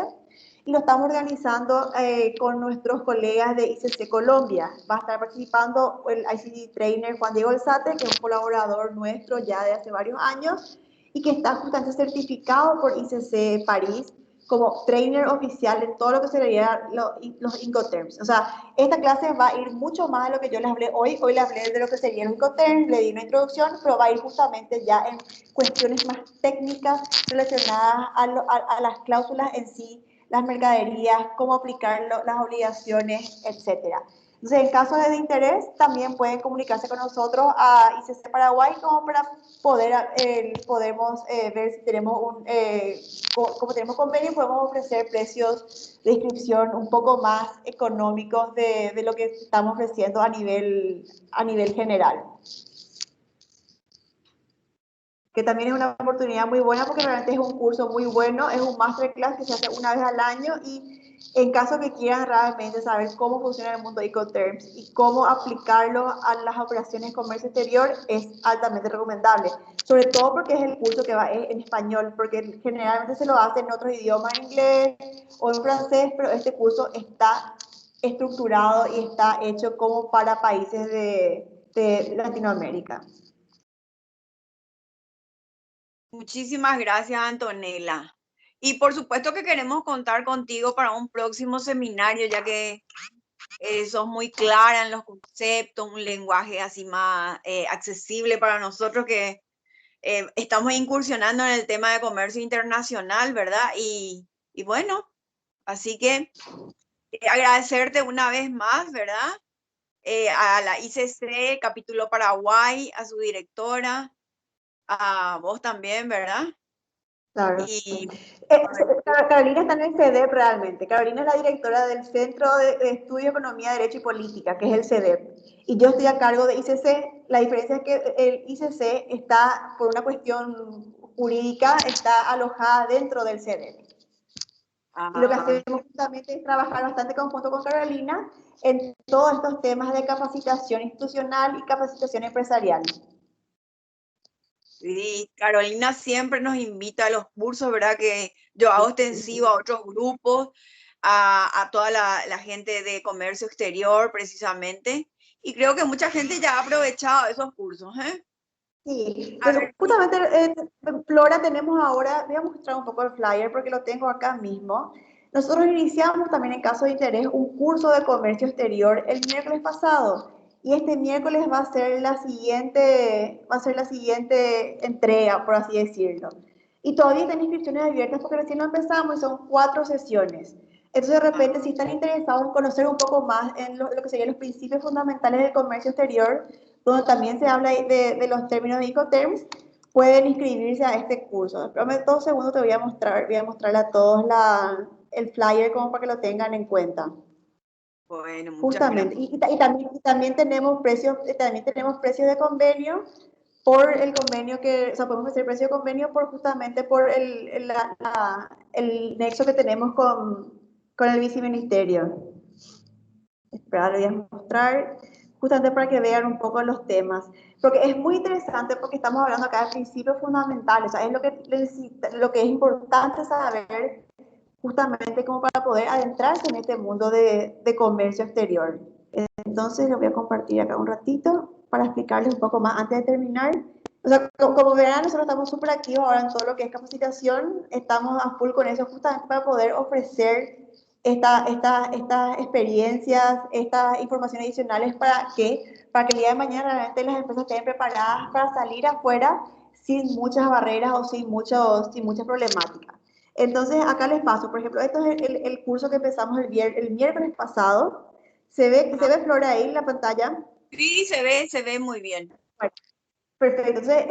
y lo estamos organizando con nuestros colegas de ICC Colombia. Va a estar participando el ICT Trainer Juan Diego Alzate, que es un colaborador nuestro ya de hace varios años y que está justamente certificado por ICC París como trainer oficial en todo lo que sería los Incoterms. O sea, esta clase va a ir mucho más de lo que yo les hablé hoy. Hoy les hablé de lo que serían los Incoterms, le di una introducción, pero va a ir justamente ya en cuestiones más técnicas relacionadas a las cláusulas en sí, las mercaderías, cómo aplicar las obligaciones, etcétera. Entonces, en caso de interés, también pueden comunicarse con nosotros a ICC Paraguay como para poder podemos ver si tenemos como tenemos convenio, podemos ofrecer precios de inscripción un poco más económicos de lo que estamos ofreciendo a nivel general. Que también es una oportunidad muy buena porque realmente es un curso muy bueno, es un masterclass que se hace una vez al año y en caso que quieran realmente saber cómo funciona el mundo de Incoterms y cómo aplicarlo a las operaciones de comercio exterior, es altamente recomendable. Sobre todo porque es el curso que va en español, porque generalmente se lo hace en otros idiomas, en inglés o en francés, pero este curso está estructurado y está hecho como para países de Latinoamérica. Muchísimas gracias, Antonella. Y por supuesto que queremos contar contigo para un próximo seminario, ya que sos muy clara en los conceptos, un lenguaje así más accesible para nosotros que estamos incursionando en el tema de comercio internacional, ¿verdad? Y bueno, así que agradecerte una vez más, ¿verdad? A la ICC, capítulo Paraguay, a su directora, a vos también, ¿verdad? Claro. Y Carolina está en el CEDEP realmente. Carolina es la directora del Centro de Estudio, Economía, Derecho y Política, que es el CEDEP. Y yo estoy a cargo de ICC. La diferencia es que el ICC está, por una cuestión jurídica, está alojada dentro del CEDEP. Y lo que hacemos justamente es trabajar bastante conjunto con Carolina en todos estos temas de capacitación institucional y capacitación empresarial. sí, Carolina siempre nos invita a los cursos, ¿verdad? Que yo hago extensivo a otros grupos, a toda la gente de comercio exterior, precisamente. Y creo que mucha gente ya ha aprovechado esos cursos, ¿eh? Sí, A ver, justamente en Flora tenemos ahora, voy a mostrar un poco el flyer porque lo tengo acá mismo. Nosotros iniciamos también en caso de interés un curso de comercio exterior el miércoles pasado y este miércoles va a ser la siguiente entrega, por así decirlo. Y todavía están inscripciones abiertas porque recién lo empezamos y son 4 sesiones. Entonces, de repente, si están interesados en conocer un poco más en lo que serían los principios fundamentales del comercio exterior, donde también se habla de los términos de Incoterms, pueden inscribirse a este curso. En 2 segundos te voy a mostrar a todos el flyer como para que lo tengan en cuenta. Bueno, muchas Justamente. gracias. Y también tenemos precios de convenio por el convenio que, o sea, podemos hacer precio de convenio por justamente por el nexo que tenemos con el viceministerio. Espera, les voy a mostrar justamente para que vean un poco los temas. Porque es muy interesante porque estamos hablando acá de principios fundamentales. O sea, es lo que es importante saber justamente como para poder adentrarse en este mundo de comercio exterior. Entonces, lo voy a compartir acá un ratito para explicarles un poco más antes de terminar. O sea, como verán, nosotros estamos súper activos ahora en todo lo que es capacitación. Estamos a full con eso justamente para poder ofrecer estas experiencias, estas informaciones adicionales para que el día de mañana realmente las empresas estén preparadas para salir afuera sin muchas barreras o sin muchas problemáticas. Entonces, acá les paso, por ejemplo, esto es el curso que empezamos el miércoles pasado. ¿Se ve Flora ahí en la pantalla? Sí, se ve muy bien. Bueno, perfecto. Entonces,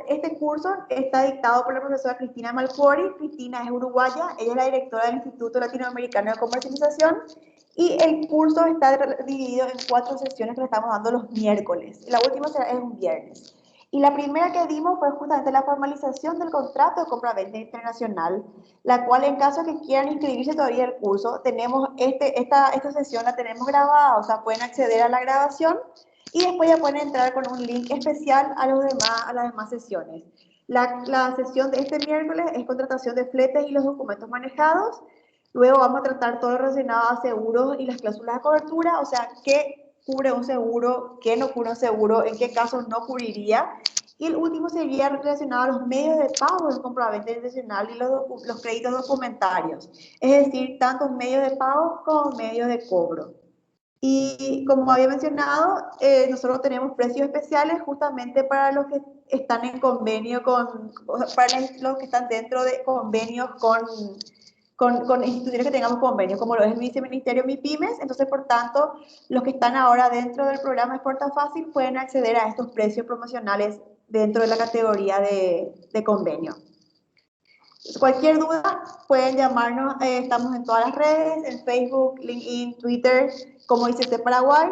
este curso está dictado por la profesora Cristina Malcuori. Cristina es uruguaya, ella es la directora del Instituto Latinoamericano de Comercialización y el curso está dividido en 4 sesiones que le estamos dando los miércoles. La última es un viernes. Y la primera que dimos fue justamente la formalización del contrato de compra-venta internacional, la cual en caso que quieran inscribirse todavía al curso, tenemos esta sesión la tenemos grabada, o sea, pueden acceder a la grabación y después ya pueden entrar con un link especial a las demás sesiones. La sesión de este miércoles es contratación de fletes y los documentos manejados. Luego vamos a tratar todo lo relacionado a seguros y las cláusulas de cobertura, o sea, qué cubre un seguro, qué no cubre un seguro, en qué casos no cubriría. Y el último sería relacionado a los medios de pago del compraventa internacional y los créditos documentarios, es decir, tanto medios de pago como medios de cobro. Y como había mencionado, nosotros tenemos precios especiales justamente para los que están en convenio para los que están dentro de convenios con instituciones que tengamos convenio, como lo es el Viceministerio MIPYMES. Entonces, por tanto, los que están ahora dentro del programa Exporta Fácil pueden acceder a estos precios promocionales dentro de la categoría de convenio. Cualquier duda pueden llamarnos, estamos en todas las redes, en Facebook, LinkedIn, Twitter, como ICT Paraguay,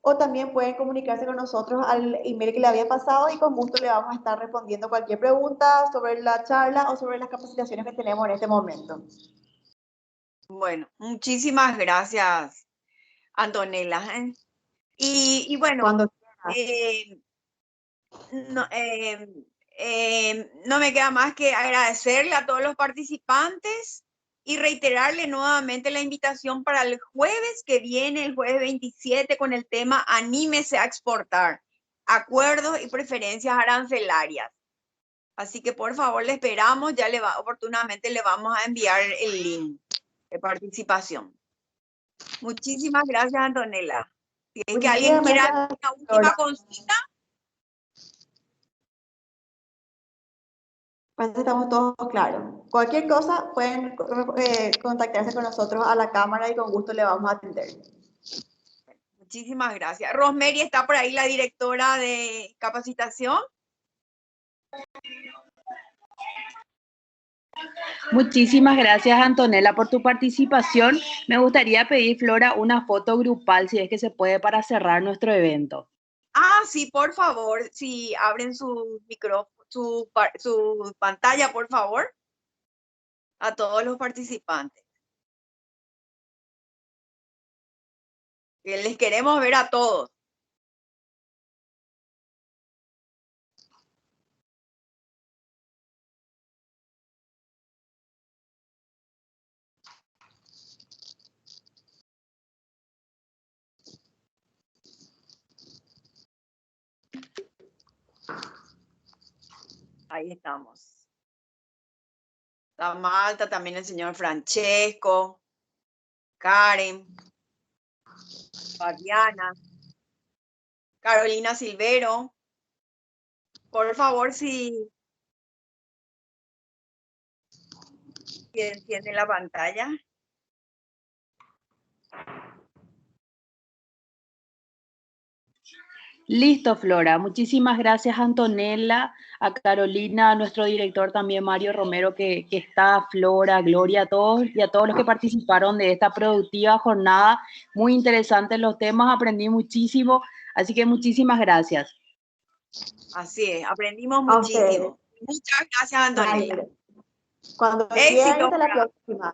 o también pueden comunicarse con nosotros al email que le había pasado y con gusto le vamos a estar respondiendo cualquier pregunta sobre la charla o sobre las capacitaciones que tenemos en este momento. Bueno, muchísimas gracias, Antonella. Y bueno, Cuando no me queda más que agradecerle a todos los participantes y reiterarle nuevamente la invitación para el jueves que viene, el jueves 27, con el tema Anímese a exportar, acuerdos y preferencias arancelarias. Así que por favor le esperamos, oportunamente le vamos a enviar el link de participación. Muchísimas gracias, Antonella. Si es que alguien quiera hacer una última consulta. Pues estamos todos claros. Cualquier cosa pueden contactarse con nosotros a la cámara y con gusto le vamos a atender. Muchísimas gracias. Rosemary, ¿está por ahí la directora de capacitación? Muchísimas gracias, Antonella, por tu participación. Me gustaría pedir, Flora, una foto grupal, si es que se puede, para cerrar nuestro evento. Ah, sí, por favor, si abren su micrófono, su pantalla, por favor, a todos los participantes. Les queremos ver a todos. Ahí estamos. Está Malta, también el señor Francesco, Karen, Fabiana, Carolina Silvero. Por favor, si enciende la pantalla. Listo, Flora. Muchísimas gracias, Antonella, a Carolina, a nuestro director también, Mario Romero, que está, a Flora, a Gloria, a todos y a todos los que participaron de esta productiva jornada. Muy interesantes los temas, aprendí muchísimo, así que muchísimas gracias. Así es, aprendimos A ustedes. muchísimo. Muchas gracias, Antonella. Cuando Éxito, quieran, hasta la Flora. próxima.